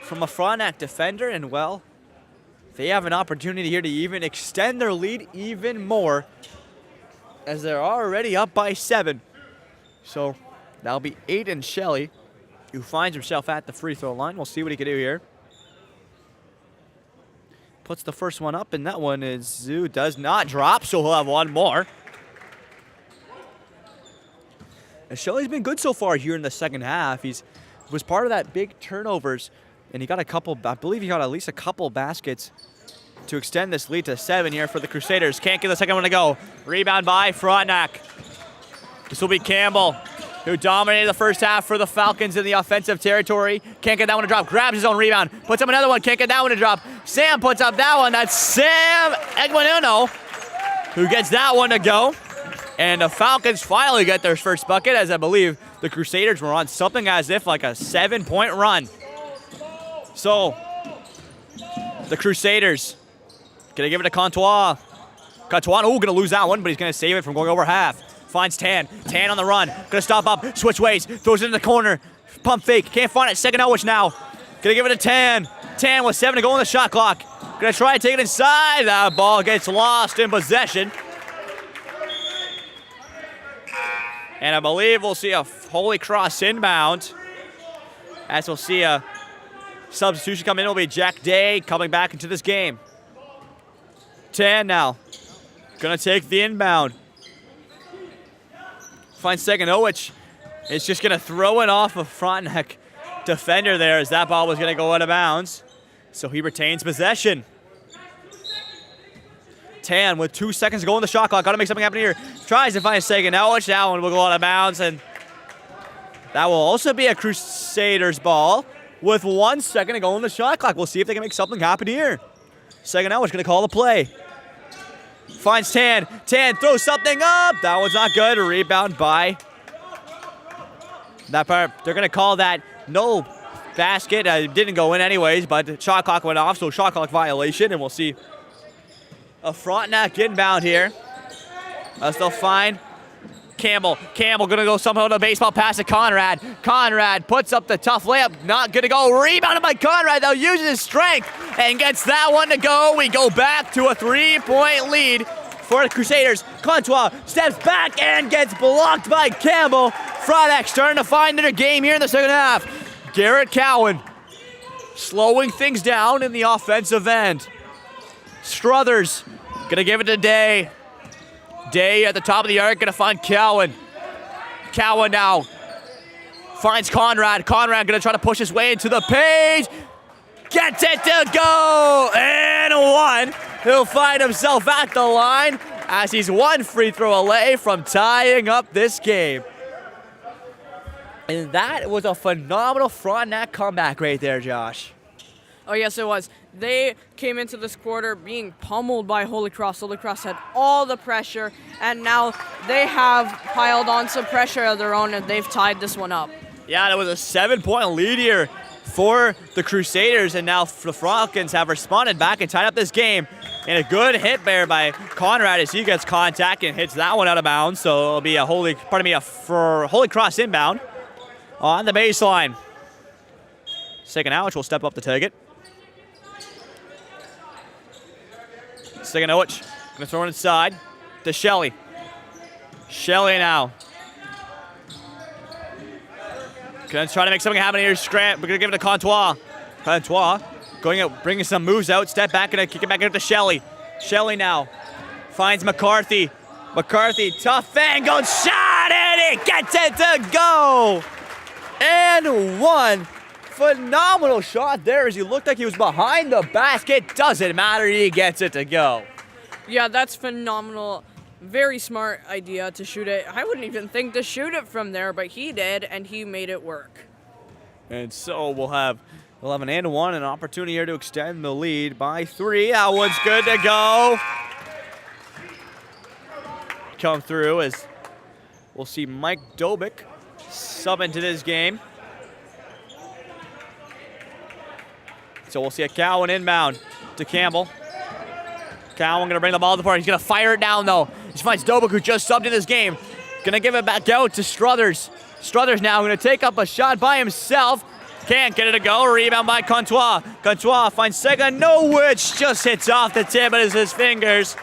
from a Frontenac defender, and well, they have an opportunity here to even extend their lead even more, as they're already up by 7. So that'll be Aiden Shelley, who finds himself at the free throw line. We'll see what he can do here. Puts the first one up, and that one does not drop, so he'll have one more. And Shelley's been good so far here in the second half. Was part of that big turnovers, and he got I believe he got at least a couple baskets to extend this lead to 7 here for the Crusaders. Can't get the second one to go. Rebound by Frontenac. This will be Campbell, who dominated the first half for the Falcons in the offensive territory. Can't get that one to drop. Grabs his own rebound. Puts up another one. Can't get that one to drop. Sam puts up that one. That's Sam Egmanuno who gets that one to go. And the Falcons finally get their first bucket, as I believe the Crusaders were on something as if like a 7-point run. So the Crusaders gonna give it to Contois. Gonna lose that one, but he's gonna save it from going over half. Finds Tan. Tan on the run. Gonna stop up. Switch ways. Throws it in the corner. Pump fake. Can't find it. Seganowicz now. Gonna give it to Tan. Tan with 7 to go on the shot clock. Gonna try to take it inside. That ball gets lost in possession. And I believe we'll see a Holy Cross inbound, as we'll see a substitution come in. It'll be Jack Day coming back into this game. Tan now. Gonna take the inbound. Finds Seganowicz. It's just gonna throw it off of Frontenac defender there, as that ball was gonna go out of bounds. So he retains possession. Tan with 2 seconds to go on the shot clock. Gotta make something happen here. Tries to find Seganowicz. That one will go out of bounds, and that will also be a Crusaders ball with 1 second to go on the shot clock. We'll see if they can make something happen here. Seganowicz gonna call the play. Finds Tan. Tan throws something up. That one's not good. A rebound by that part. They're gonna call that no basket. It didn't go in anyways, but the shot clock went off, so shot clock violation, and we'll see a Frontenac inbound here. They'll find Campbell. Campbell gonna go somehow to baseball pass to Conrad. Conrad puts up the tough layup. Not gonna go. Rebounded by Conrad, though, uses his strength and gets that one to go. We go back to a 3-point lead for the Crusaders. Contois steps back and gets blocked by Campbell. Frontenac starting to find their game here in the second half. Garrett Cowan slowing things down in the offensive end. Struthers gonna give it to Day. Day at the top of the arc, gonna find Cowan. Cowan now finds Conrad. Conrad gonna try to push his way into the paint. Gets it to go, and one. He'll find himself at the line as he's one free throw away from tying up this game. And that was a phenomenal Frontenac comeback right there, Josh. Oh, yes, it was. They came into this quarter being pummeled by Holy Cross. Holy Cross had all the pressure, and now they have piled on some pressure of their own, and they've tied this one up. Yeah, that was a 7-point lead here for the Crusaders, and now the Falcons have responded back and tied up this game. And a good hit there by Conrad as he gets contact and hits that one out of bounds. So it'll be a Holy Cross inbound on the baseline. Siganowicz will step up to take it. Siganowicz gonna throw it inside to Shelley. Shelley now. Gonna try to make something happen here. We're gonna give it to Contois. Contois going out, bringing some moves out. Step back, gonna kick it back out to Shelley. Shelley now finds McCarthy. McCarthy, tough angle shot, and it gets it to go. And one. Phenomenal shot there as he looked like he was behind the basket. Doesn't matter, he gets it to go. Yeah, that's phenomenal. Very smart idea to shoot it. I wouldn't even think to shoot it from there, but he did, and he made it work. And so we'll have an and one, an opportunity here to extend the lead by 3. That one's good to go. Come through as we'll see Mike Dobick sub into this game. So we'll see a Cowan inbound to Campbell. Cowan gonna bring the ball to the park. He's gonna fire it down though. He finds Dobick, who just subbed in this game. Gonna give it back out to Struthers. Struthers now gonna take up a shot by himself. Can't get it to go. Rebound by Contois. Contois finds Siganowicz, just hits off the tip of his fingers.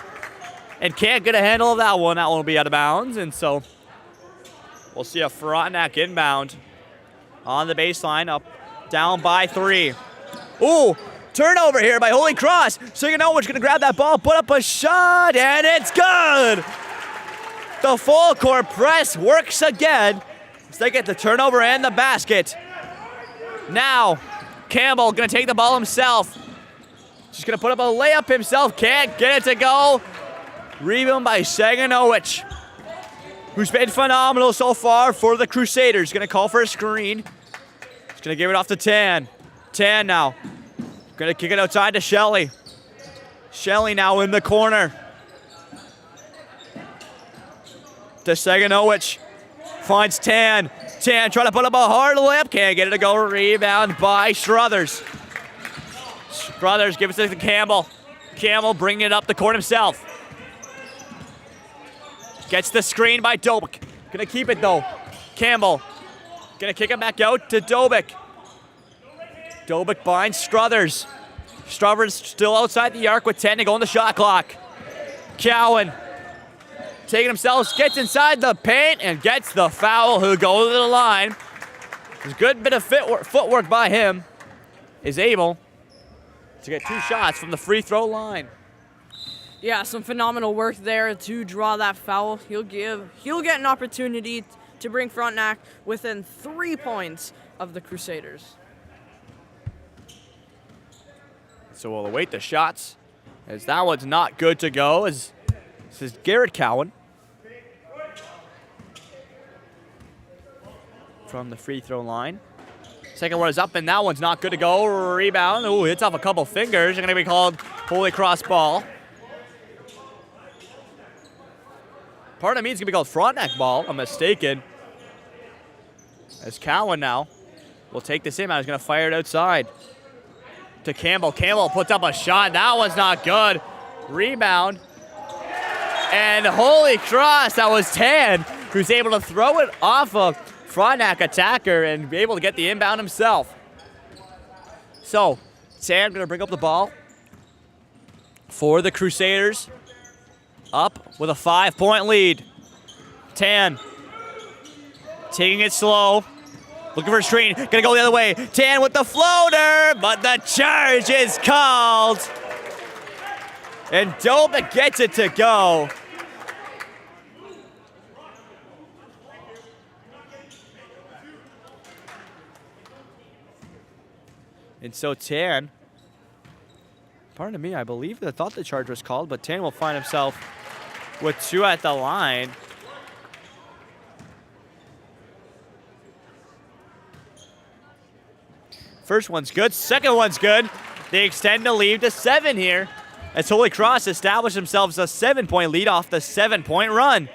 And can't get a handle of that one. That one will be out of bounds. And so we'll see a Frontenac inbound on the baseline, up down by 3. Ooh, turnover here by Holy Cross. Siganowicz gonna grab that ball, put up a shot, and it's good. The full court press works again as they get the turnover and the basket. Now, Campbell gonna take the ball himself. Just gonna put up a layup himself, can't get it to go. Rebound by Siganowicz, who's been phenomenal so far for the Crusaders. Gonna call for a screen. He's gonna give it off to Tan. Tan now. Gonna kick it outside to Shelley. Shelley now in the corner. To Siganowicz. Finds Tan. Tan trying to put up a hard layup. Can't get it to go. Rebound by Struthers. Struthers gives it to Campbell. Campbell bringing it up the court himself. Gets the screen by Dobick. Gonna keep it though. Campbell. Gonna kick it back out to Dobick. Dobick binds Struthers. Struthers still outside the arc with 10 to go on the shot clock. Cowan taking himself, gets inside the paint and gets the foul. Who goes to the line. There's a good bit of footwork by him. Is able to get 2 shots from the free throw line. Yeah, some phenomenal work there to draw that foul. He'll get an opportunity to bring Frontenac within 3 points of the Crusaders. So we'll await the shots as that one's not good to go. As this is Garrett Cowan from the free throw line. Second one is up and that one's not good to go. Rebound. Ooh, hits off a couple fingers. Going to be called Holy Cross ball. Part of me is going to be called Frontenac ball. I'm mistaken. As Cowan now will take this inbound. He's going to fire it outside to Campbell. Campbell puts up a shot. That one's not good. Rebound And holy cross, that was Tan, who's able to throw it off a Frontenac attacker and be able to get the inbound himself. So, Tan gonna bring up the ball for the Crusaders. Up with a 5-point lead. Tan taking it slow. Looking for a screen. Gonna go the other way. Tan with the floater, but the charge is called. And Doba gets it to go. And so Tan, pardon me, I thought the charge was called, but Tan will find himself with 2 at the line. First one's good, second one's good. They extend the lead to 7 here as Holy Cross established themselves a 7-point lead off the 7-point run.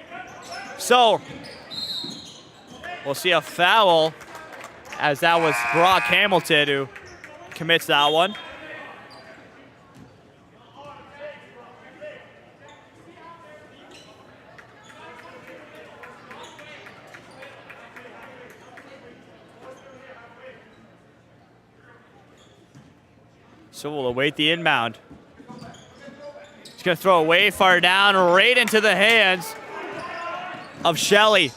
So we'll see a foul as that was Brock Hamilton who commits that one. So we'll await the inbound. He's gonna throw it way far down, right into the hands of Shelley.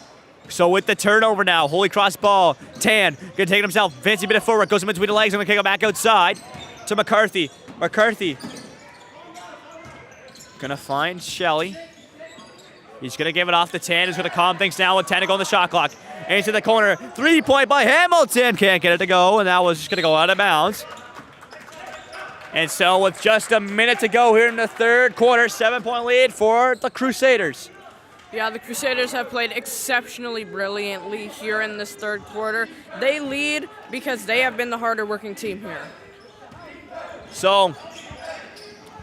So with the turnover now, Holy Cross ball, Tan gonna take it himself, fancy bit of forward, goes in between the legs, and gonna kick it back outside to McCarthy. McCarthy gonna find Shelley. He's gonna give it off to Tan, who's gonna calm things down with 10 to go on the shot clock. Into the corner, 3-point by Hamilton, can't get it to go, and that was just gonna go out of bounds. And so with just a minute to go here in the third quarter, 7-point lead for the Crusaders. Yeah, the Crusaders have played exceptionally brilliantly here in this third quarter. They lead because they have been the harder working team here. So,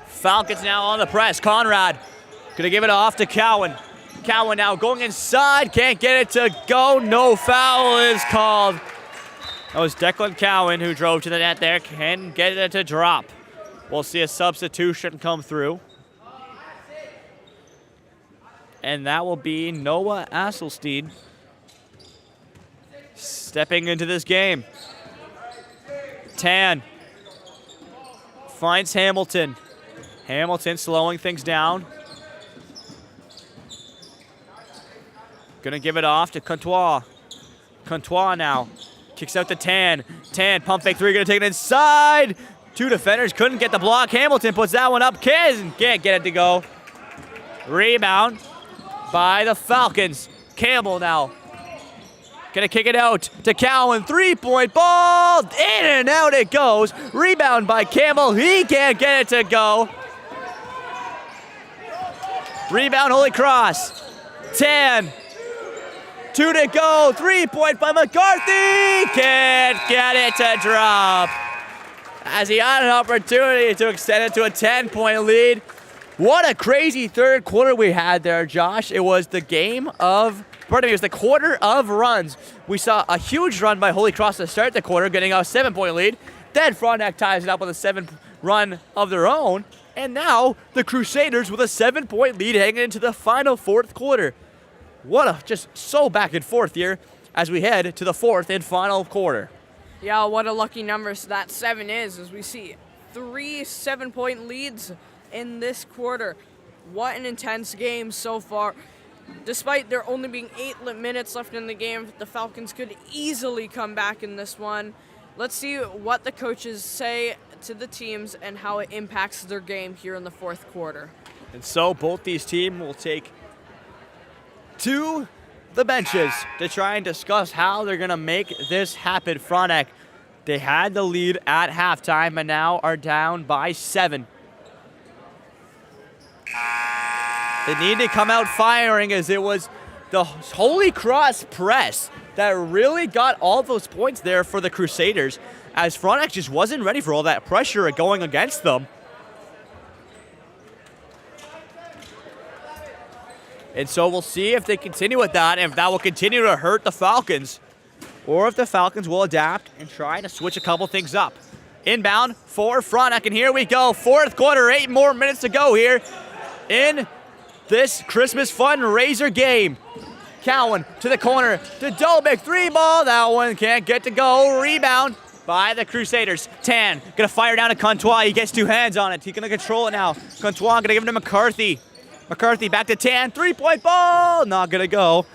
Falcons now on the press. Conrad gonna give it off to Cowan. Cowan now going inside, can't get it to go. No foul is called. That was Declan Cowan who drove to the net there, can get it to drop. We'll see a substitution come through. And that will be Noah Asselstein stepping into this game. Tan finds Hamilton. Hamilton slowing things down. Gonna give it off to Contois. Contois now kicks out to Tan. Tan, pump fake 3, gonna take it inside. 2 defenders couldn't get the block. Hamilton puts that one up. Can't get it to go. Rebound by the Falcons. Campbell now gonna kick it out to Cowan. 3-point ball. In and out it goes. Rebound by Campbell. He can't get it to go. Rebound Holy Cross. 10. 2 to go. 3-point by McCarthy. Can't get it to drop. As he had an opportunity to extend it to a 10-point lead. What a crazy third quarter we had there, Josh. It was the it was the quarter of runs. We saw a huge run by Holy Cross to start the quarter, getting a 7-point lead. Then Frontenac ties it up with a 7 run of their own. And now the Crusaders with a 7-point lead hanging into the final fourth quarter. Just so back and forth here as we head to the fourth and final quarter. Yeah, what a lucky number that 7 is, as we see 3 7-point leads in this quarter. What an intense game so far. Despite there only being 8 minutes left in the game, the Falcons could easily come back in this one. Let's see what the coaches say to the teams and how it impacts their game here in the fourth quarter. And so both these teams will take to the benches to try and discuss how they're going to make this happen. Frontenac, they had the lead at halftime and now are down by 7. They need to come out firing, as it was the Holy Cross press that really got all those points there for the Crusaders, as Frontenac just wasn't ready for all that pressure going against them. And so we'll see if they continue with that, and if that will continue to hurt the Falcons, or if the Falcons will adapt and try to switch a couple things up. Inbound for Frontenac, and here we go. Fourth quarter, 8 more minutes to go here in this Christmas fundraiser game. Cowan to the corner to Dobik, 3-ball. That one can't get to go. Rebound by the Crusaders. Tan gonna fire down to Contois. He gets 2 hands on it. He's gonna control it now. Contois gonna give it to McCarthy. McCarthy back to Tan. 3-point ball. Not gonna go.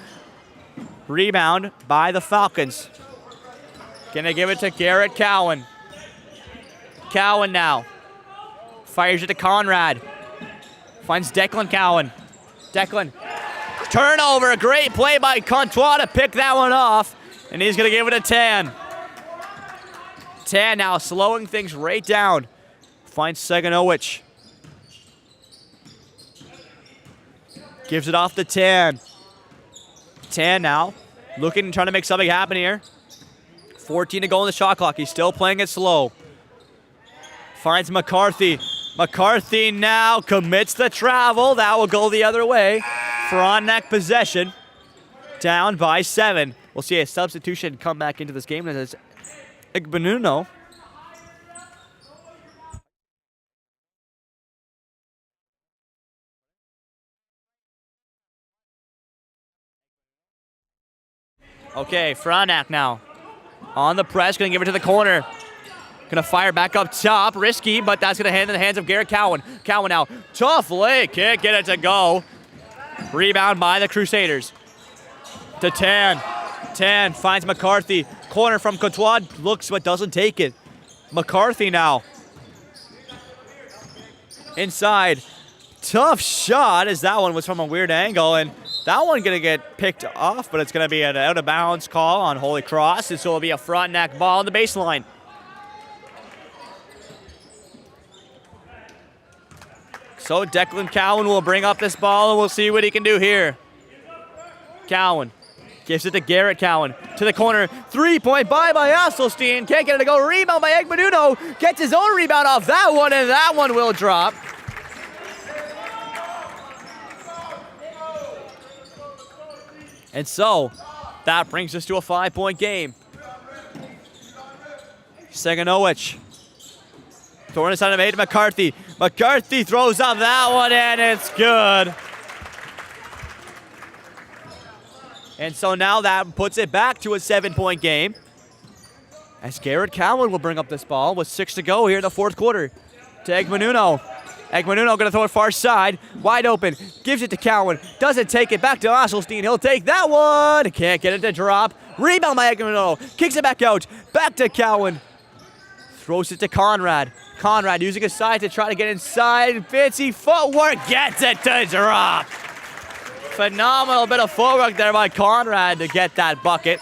Rebound by the Falcons. Gonna give it to Garrett Cowan. Cowan now. Fires it to Conrad. Finds Declan Cowan. Declan. Turnover. Great play by Contois to pick that one off. And he's gonna give it to Tan. Tan now slowing things right down. Finds Seganowicz. Gives it off to Tan. Tan now looking and trying to make something happen here. 14 to go on the shot clock. He's still playing it slow. Finds McCarthy. McCarthy now commits the travel. That will go the other way. Frontenac possession. Down by 7. We'll see a substitution come back into this game. As Igbenuno. Okay, Frontenac now. On the press, gonna give it to the corner. Gonna fire back up top, risky, but that's gonna hand in the hands of Garrett Cowan. Cowan now, tough leg, can't get it to go. Rebound by the Crusaders. To Tan. Tan finds McCarthy. Corner from Courtois, looks but doesn't take it. McCarthy now. Inside. Tough shot, as that one was from a weird angle, and that one gonna get picked off, but it's gonna be an out of bounds call on Holy Cross, and so it'll be a Frontenac ball on the baseline. So Declan Cowan will bring up this ball, and we'll see what he can do here. Cowan gives it to Garrett Cowan. To the corner. 3-point by Asselstein. Can't get it to go. Rebound by Egbenuno. Gets his own rebound off that one, and that one will drop. And so, that brings us to a 5-point game. Seganowicz. Throwing it on to McCarthy. McCarthy throws up that one, and it's good. And so now that puts it back to a 7-point game. As Garrett Cowan will bring up this ball with 6 to go here in the 4th quarter. To Egbenuno. Egbenuno going to throw it far side. Wide open. Gives it to Cowan. Doesn't take it. Back to Asselstein. He'll take that one. Can't get it to drop. Rebound by Egbenuno. Kicks it back out. Back to Cowan. Throws it to Conrad. Conrad using his side to try to get inside. Fancy footwork. Gets it to drop. Phenomenal bit of footwork there by Conrad to get that bucket.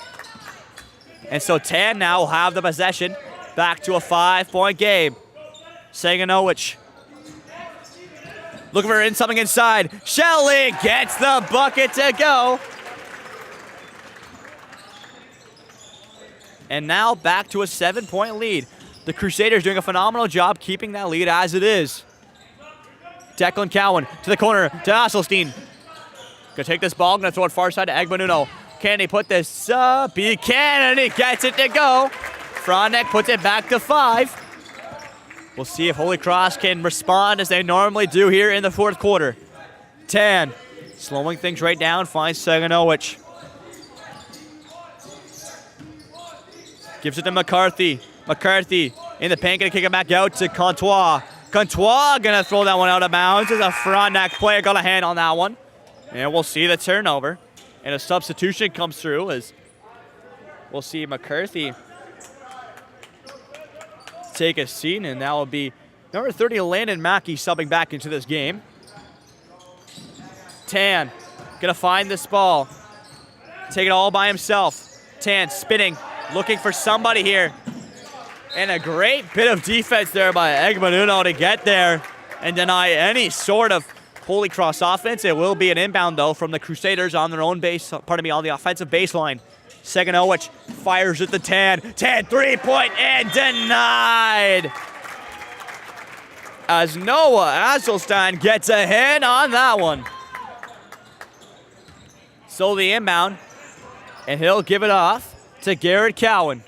And so Tan now will have the possession. Back to a 5-point game. Seganowicz. Looking for something inside. Shelley gets the bucket to go. And now back to a 7-point lead. The Crusaders doing a phenomenal job keeping that lead as it is. Declan Cowan to the corner to Asselstein. Gonna take this ball, gonna throw it far side to Egbenuno. Can he put this up? He can, and he gets it to go. Frontenac puts it back to 5. We'll see if Holy Cross can respond as they normally do here in the 4th quarter. Tan, slowing things right down, finds Seganowicz. Gives it to McCarthy. McCarthy in the paint, gonna kick it back out to Contois. Contois gonna throw that one out of bounds as a Frontenac player got a hand on that one. And we'll see the turnover. And a substitution comes through as we'll see McCarthy take a seat, and that will be number 30, Landon Mackey, subbing back into this game. Tan gonna find this ball. Take it all by himself. Tan spinning, looking for somebody here. And a great bit of defense there by Egbenuno to get there and deny any sort of Holy Cross offense. It will be an inbound, though, from the Crusaders on their own base, on the offensive baseline. Seganowicz fires at the Tan. Tan, 3-point, and denied. As Noah Asselstein gets a hand on that one. So the inbound, and he'll give it off to Garrett Cowan.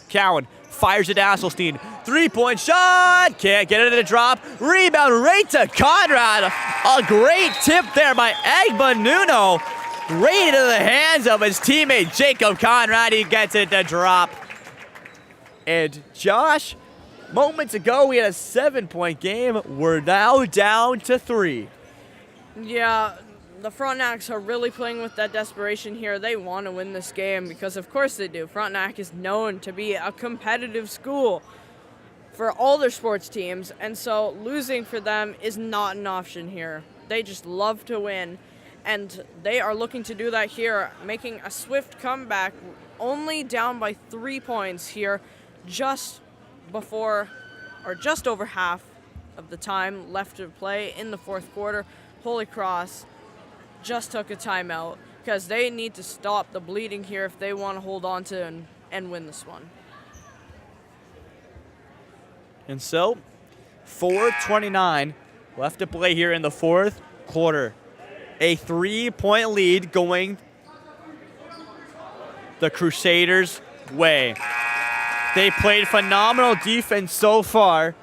Cowan fires it to Asselstein. 3-point shot, can't get it to drop. Rebound right to Conrad. A great tip there by Agbanuno. Right into the hands of his teammate Jacob Conrad. He gets it to drop. And Josh, moments ago we had a 7-point game. We're now down to 3. Yeah, the Frontenacs are really playing with that desperation here. They want to win this game because of course they do. Frontenac is known to be a competitive school for all their sports teams, and so losing for them is not an option here. They just love to win, and they are looking to do that here, making a swift comeback, only down by 3 points here, just before, or just over half of the time left to play in the fourth quarter. Holy Cross just took a timeout because they need to stop the bleeding here if they want to hold on to and win this one. And so, 4:29 left to play here in the fourth quarter. A 3-point lead going the Crusaders' way. They played phenomenal defense so far,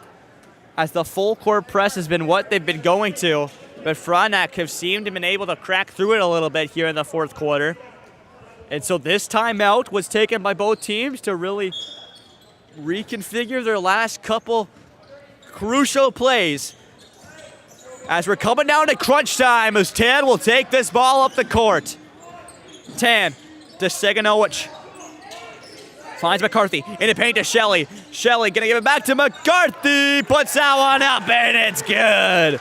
as the full court press has been what they've been going to, but Frontenac have seemed to have been able to crack through it a little bit here in the fourth quarter. And so this timeout was taken by both teams to really reconfigure their last couple crucial plays. As we're coming down to crunch time, as Tan will take this ball up the court. Tan to Seganowicz. Finds McCarthy in the paint to Shelley. Shelley gonna give it back to McCarthy. Puts that one up and it's good.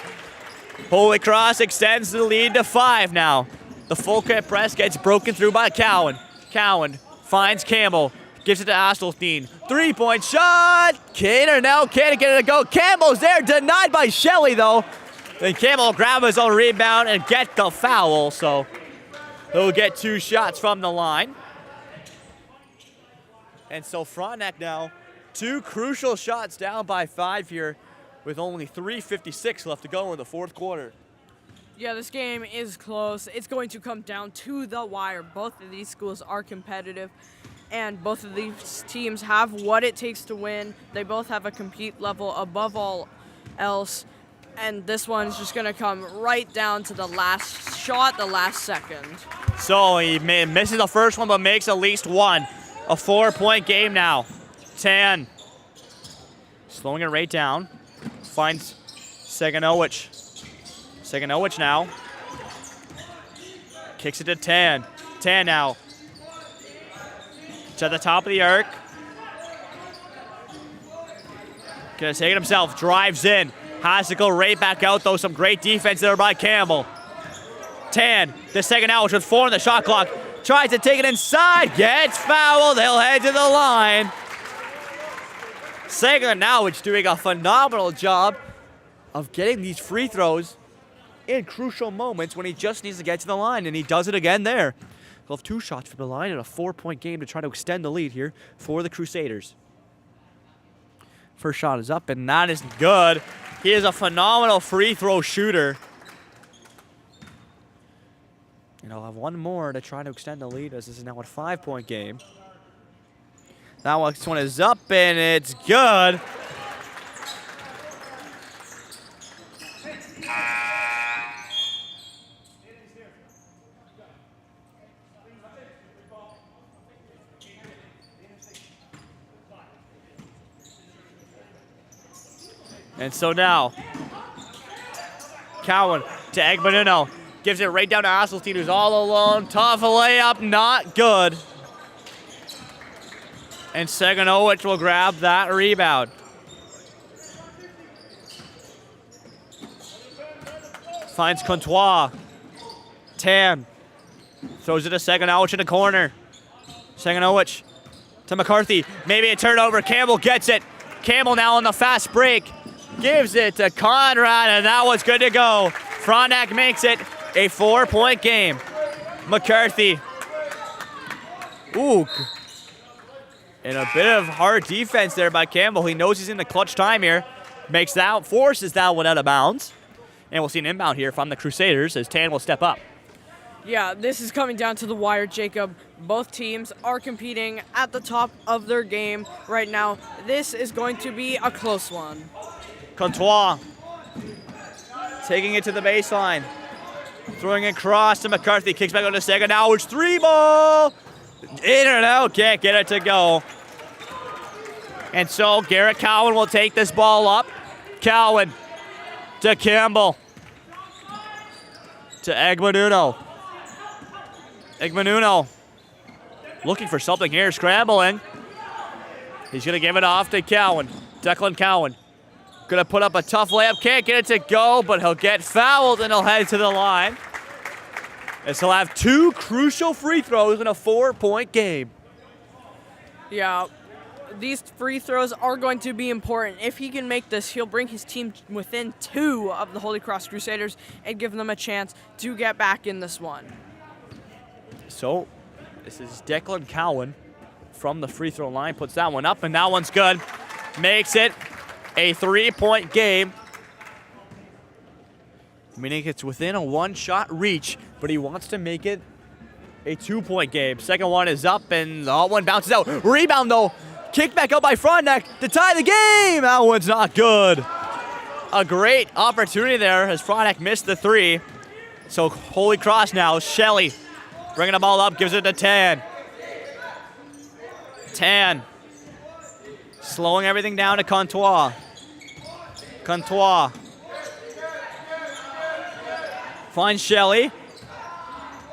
Holy Cross extends the lead to 5 now. The full court press gets broken through by Cowan. Cowan finds Campbell. Gives it to Asselstein. 3-point shot. Kaner now can't get it to go. Campbell's there. Denied by Shelley though. Then Campbell grab his own rebound and get the foul. So he'll get 2 shots from the line. And so Frontenac now 2 crucial shots down by 5 here with only 3:56 left to go in the fourth quarter. Yeah, this game is close. It's going to come down to the wire. Both of these schools are competitive, and both of these teams have what it takes to win. They both have a compete level above all else, and this one's just going to come right down to the last shot, the last second. So he misses the first one, but makes at least one. A 4-point game now. Tan slowing it right down. Finds Seganowicz. Seganowicz now. Kicks it to Tan. Tan now. It's at the top of the arc. Gonna take it himself. Drives in. Has to go right back out though. Some great defense there by Campbell. Tan to Seganowicz with 4 on the shot clock. Tries to take it inside. Gets fouled. He'll head to the line. Seganowicz doing a phenomenal job of getting these free throws in crucial moments when he just needs to get to the line, and he does it again there. He'll have 2 shots from the line in a 4-point game to try to extend the lead here for the Crusaders. First shot is up, and that is good. He is a phenomenal free throw shooter. And I'll have 1 more to try to extend the lead, as this is now a 5-point game. That one is up, and it's good. And so now, Cowan to Agbanuno. Gives it right down to Asselstein, who's all alone. Tough layup, not good. And Seganowicz will grab that rebound. Finds Contois. Tan. Throws it to Seganowicz in the corner. Seganowicz to McCarthy. Maybe a turnover. Campbell gets it. Campbell now on the fast break. Gives it to Conrad, and that was good to go. Frontenac makes it a 4-point game. McCarthy. Ooh. And a bit of hard defense there by Campbell. He knows he's in the clutch time here. Forces that one out of bounds. And we'll see an inbound here from the Crusaders as Tan will step up. Yeah, this is coming down to the wire, Jacob. Both teams are competing at the top of their game right now. This is going to be a close one. Contois taking it to the baseline. Throwing it across to McCarthy. Kicks back on the second. Now it's 3-ball. In and out. Can't get it to go. And so Garrett Cowan will take this ball up. Cowan to Campbell. To Egmanuno. Egmanuno looking for something here. Scrambling. He's going to give it off to Cowan. Declan Cowan. Going to put up a tough layup. Can't get it to go, but he'll get fouled and he'll head to the line. As he'll have 2 crucial free throws in a 4-point game. Yeah, these free throws are going to be important. If he can make this, he'll bring his team within 2 of the Holy Cross Crusaders and give them a chance to get back in this one. So, this is Declan Cowan from the free throw line. Puts that one up, and that one's good. Makes it a 3-point game. Meaning it's within a 1-shot reach, but he wants to make it a 2-point game. Second one is up, and the one bounces out. Rebound, though. Kicked back out by Frontenac to tie the game. That one's not good. A great opportunity there as Frontenac missed the 3. So Holy Cross now. Shelley bringing the ball up, gives it to Tan. Tan slowing everything down to Contois. Contois finds Shelley.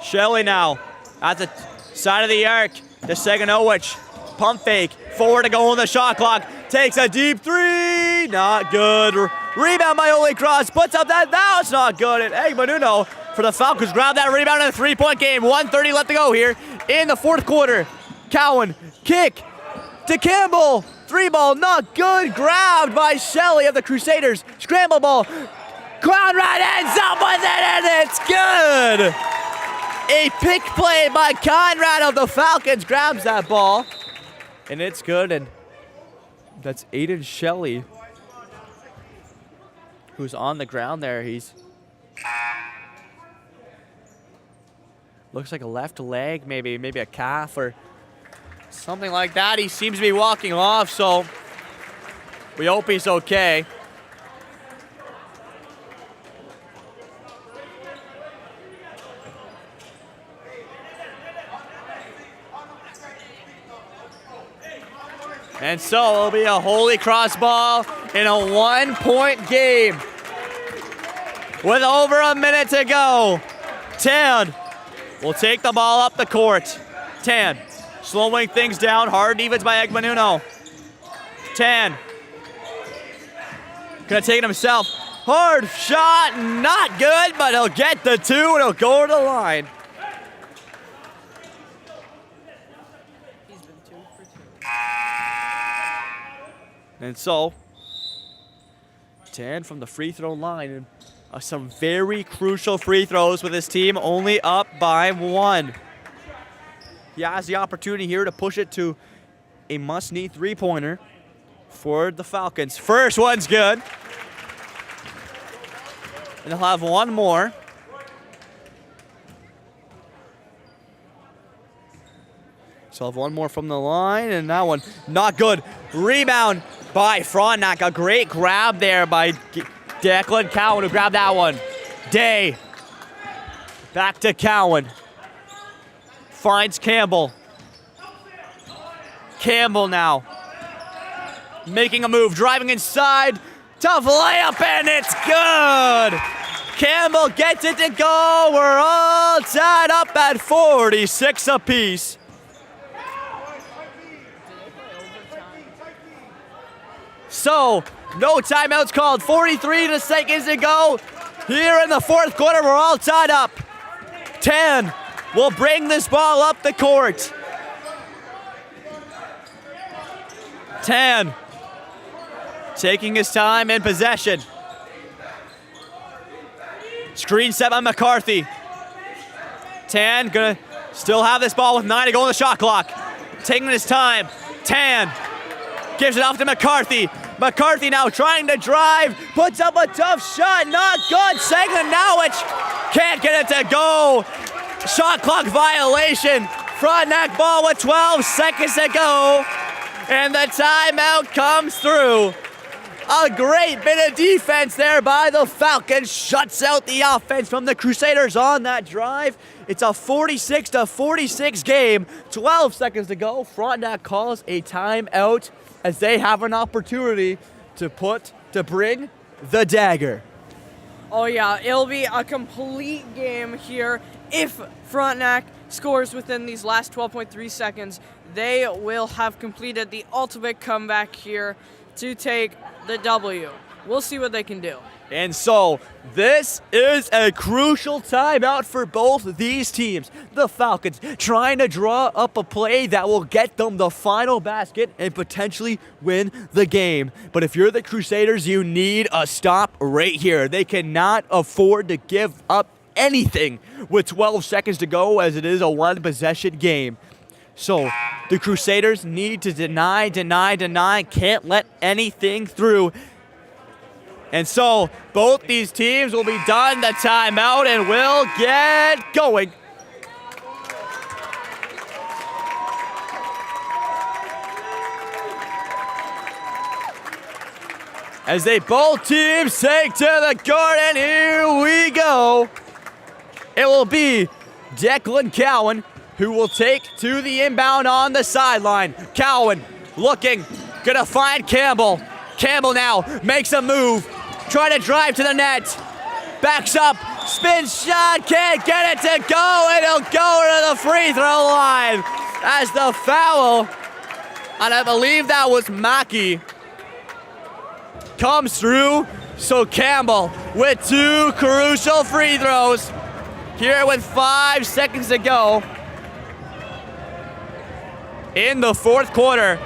Shelley now at the side of the arc to Seganowicz. Pump fake. Forward to go on the shot clock. Takes a deep 3. Not good. Rebound by Holy Cross. Puts up that. Now it's not good. And Egmanuno for the Falcons grab that rebound in a 3-point game. 1:30 left to go here in the 4th quarter. Cowan. Kick to Campbell. 3-ball. Not good. Grabbed by Shelley of the Crusaders. Scramble ball. Conrad ends up with it, and it's good. A pick play by Conrad of the Falcons grabs that ball, and it's good. And that's Aiden Shelley, who's on the ground there. He's looks like a left leg, maybe a calf or something like that. He seems to be walking off, so we hope he's okay. And so it'll be a Holy Cross ball in a 1-point game. With over a minute to go. Tan will take the ball up the court. Tan slowing things down. Hard defense by Egmanuno. Tan gonna take it himself. Hard shot, not good, but he'll get the 2 and he'll go to the line. And so, Tan from the free throw line. And some very crucial free throws with his team only up by 1. He has the opportunity here to push it to a must-need 3-pointer for the Falcons. First one's good. And they'll have one more. So I'll have one more from the line, and that one not good. Rebound by Frontenac. A great grab there by Declan Cowan, who grabbed that one. Day. Back to Cowan. Finds Campbell. Campbell now. Making a move, driving inside. Tough layup, and it's good. Campbell gets it to go. We're all tied up at 46 apiece. So, no timeouts called. 43 seconds to go. Here in the 4th quarter, we're all tied up. Tan will bring this ball up the court. Tan taking his time in possession. Screen set by McCarthy. Tan gonna still have this ball with 9 to go on the shot clock. Taking his time. Tan gives it off to McCarthy. McCarthy now trying to drive. Puts up a tough shot. Not good. Seganowicz can't get it to go. Shot clock violation. Frontenac ball with 12 seconds to go. And the timeout comes through. A great bit of defense there by the Falcons. Shuts out the offense from the Crusaders on that drive. It's a 46-46 game. 12 seconds to go. Frontenac calls a timeout as they have an opportunity to bring the dagger. Oh yeah, it'll be a complete game here. If Frontenac scores within these last 12.3 seconds, they will have completed the ultimate comeback here to take the W. We'll see what they can do. And so, this is a crucial timeout for both these teams. The Falcons trying to draw up a play that will get them the final basket and potentially win the game. But if you're the Crusaders, you need a stop right here. They cannot afford to give up anything with 12 seconds to go, as it is a one-possession game. So, the Crusaders need to deny, can't let anything through. And so, both these teams will be done the timeout and will get going. As they both teams take to the court, and here we go. It will be Declan Cowan who will take to the inbound on the sideline. Cowan looking, gonna find Campbell. Campbell now makes a move, trying to drive to the net. Backs up, spin shot, can't get it to go, and he'll go to the free throw line as the foul, and I believe that was Mackey, comes through. So Campbell with 2 crucial free throws here with 5 seconds to go in the fourth quarter.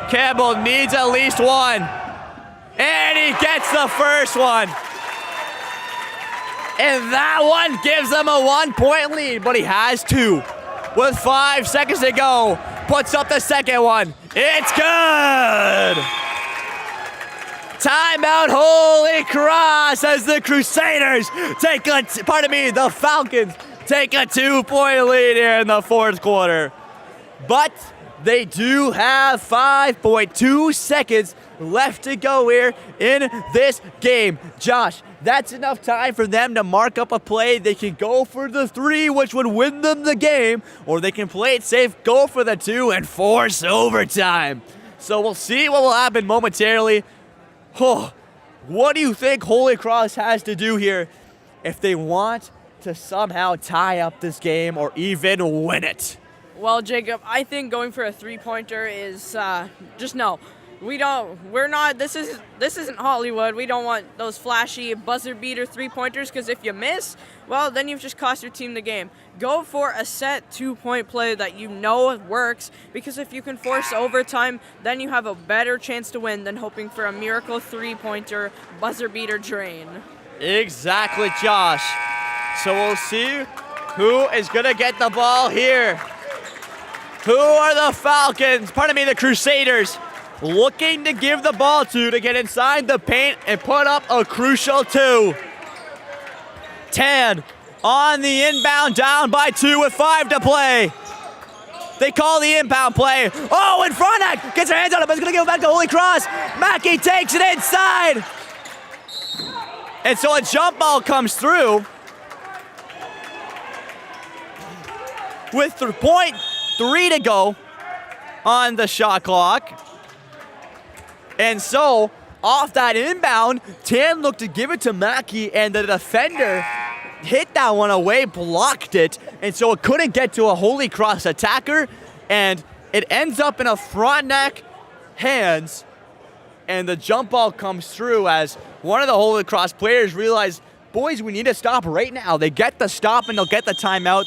Campbell needs at least one, and he gets the first one. And that one gives them a 1-point lead, but he has 2 with 5 seconds to go. Puts up the second one. It's good. Timeout, Holy Cross, as the Crusaders the Falcons take a 2-point lead here in the fourth quarter. But they do have 5.2 seconds left to go here in this game. Josh, that's enough time for them to mark up a play. They can go for the 3, which would win them the game, or they can play it safe, go for the 2, and force overtime. So we'll see what will happen momentarily. Oh, what do you think Holy Cross has to do here if they want to somehow tie up this game or even win it? Well, Jacob, I think going for a 3-pointer is just no. This isn't Hollywood. We don't want those flashy buzzer beater 3-pointers, because if you miss, well, then you've just cost your team the game. Go for a set 2-point play that you know works, because if you can force overtime, then you have a better chance to win than hoping for a miracle 3-pointer buzzer beater drain. Exactly, Josh. So we'll see who is going to get the ball here. Who are the Crusaders looking to give the ball to get inside the paint and put up a crucial 2. Tan on the inbound, down by 2 with 5 to play. They call the inbound play. Oh, and Frontenac gets her hands on it, but it's going to give it back to Holy Cross. Mackey takes it inside. And so a jump ball comes through with 0.3 to go on the shot clock. And so, off that inbound, Tan looked to give it to Mackey, and the defender hit that one away, blocked it, and so it couldn't get to a Holy Cross attacker, and it ends up in a Frontenac hands, and the jump ball comes through as one of the Holy Cross players realized, boys, we need to stop right now. They get the stop, and they'll get the timeout.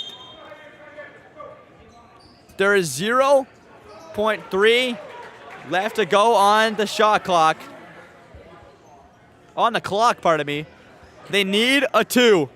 There is 0.3 left to go on the shot clock. On the clock, pardon me. They need a 2.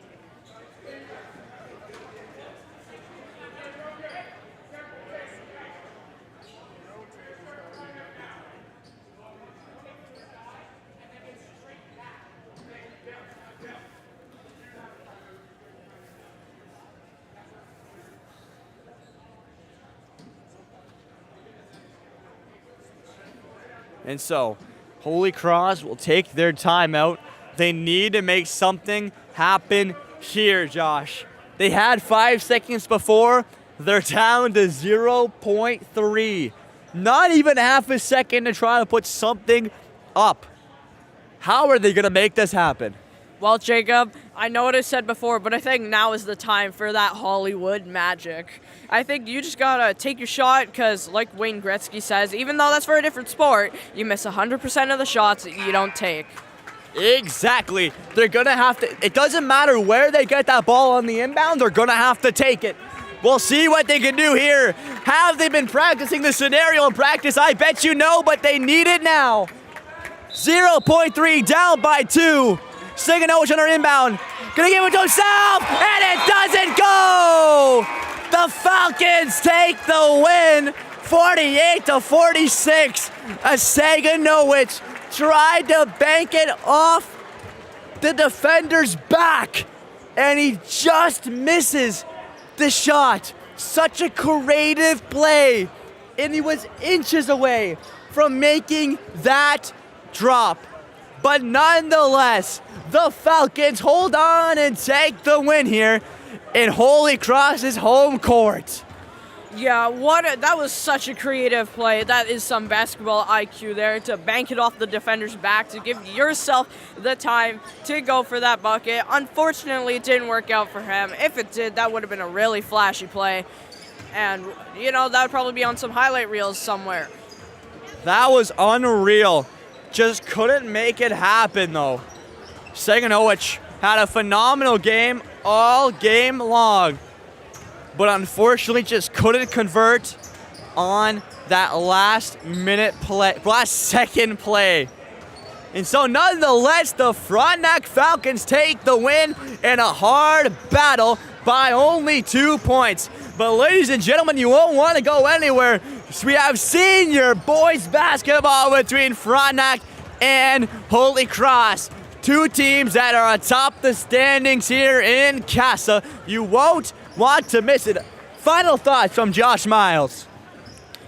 And so, Holy Cross will take their timeout. They need to make something happen here, Josh. They had 5 seconds before. They're down to 0.3. Not even half a second to try to put something up. How are they going to make this happen? Well, Jacob, I know what I said before, but I think now is the time for that Hollywood magic. I think you just gotta take your shot because, like Wayne Gretzky says, even though that's for a different sport, you miss 100% of the shots that you don't take. Exactly. They're going to have to, it doesn't matter where they get that ball on the inbound, they're going to have to take it. We'll see what they can do here. Have they been practicing this scenario in practice? I bet you no, but they need it now. 0.3 down by 2. Siganovich on our inbound. Gonna give it to himself, and it doesn't go! The Falcons take the win, 48-46. Siganovich tried to bank it off the defender's back, and he just misses the shot. Such a creative play, and he was inches away from making that drop. But nonetheless, the Falcons hold on and take the win here in Holy Cross's home court. Yeah, that was such a creative play. That is some basketball IQ there to bank it off the defender's back, to give yourself the time to go for that bucket. Unfortunately, it didn't work out for him. If it did, that would have been a really flashy play. And, that would probably be on some highlight reels somewhere. That was unreal. Just couldn't make it happen, though. Siganovich had a phenomenal game all game long, but unfortunately just couldn't convert on that last second play. And so nonetheless, the Frontenac Falcons take the win in a hard battle by only 2 points. But ladies and gentlemen, you won't want to go anywhere. We have senior boys basketball between Frontenac and Holy Cross. 2 teams that are atop the standings here in Casa. You won't want to miss it. Final thoughts from Josh Miles.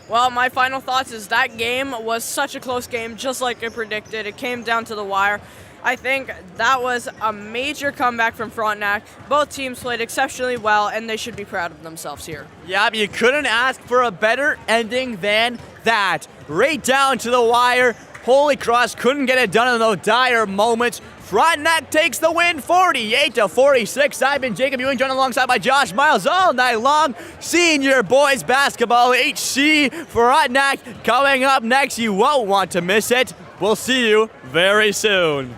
Well, my final thoughts is that game was such a close game, just like I predicted. It came down to the wire. I think that was a major comeback from Frontenac. Both teams played exceptionally well, and they should be proud of themselves here. Yeah, you couldn't ask for a better ending than that. Right down to the wire. Holy Cross couldn't get it done in those dire moments. Frontenac takes the win, 48-46. I've been Jacob Ewing, joined alongside by Josh Miles all night long. Senior boys basketball, HC Frontenac coming up next. You won't want to miss it. We'll see you very soon.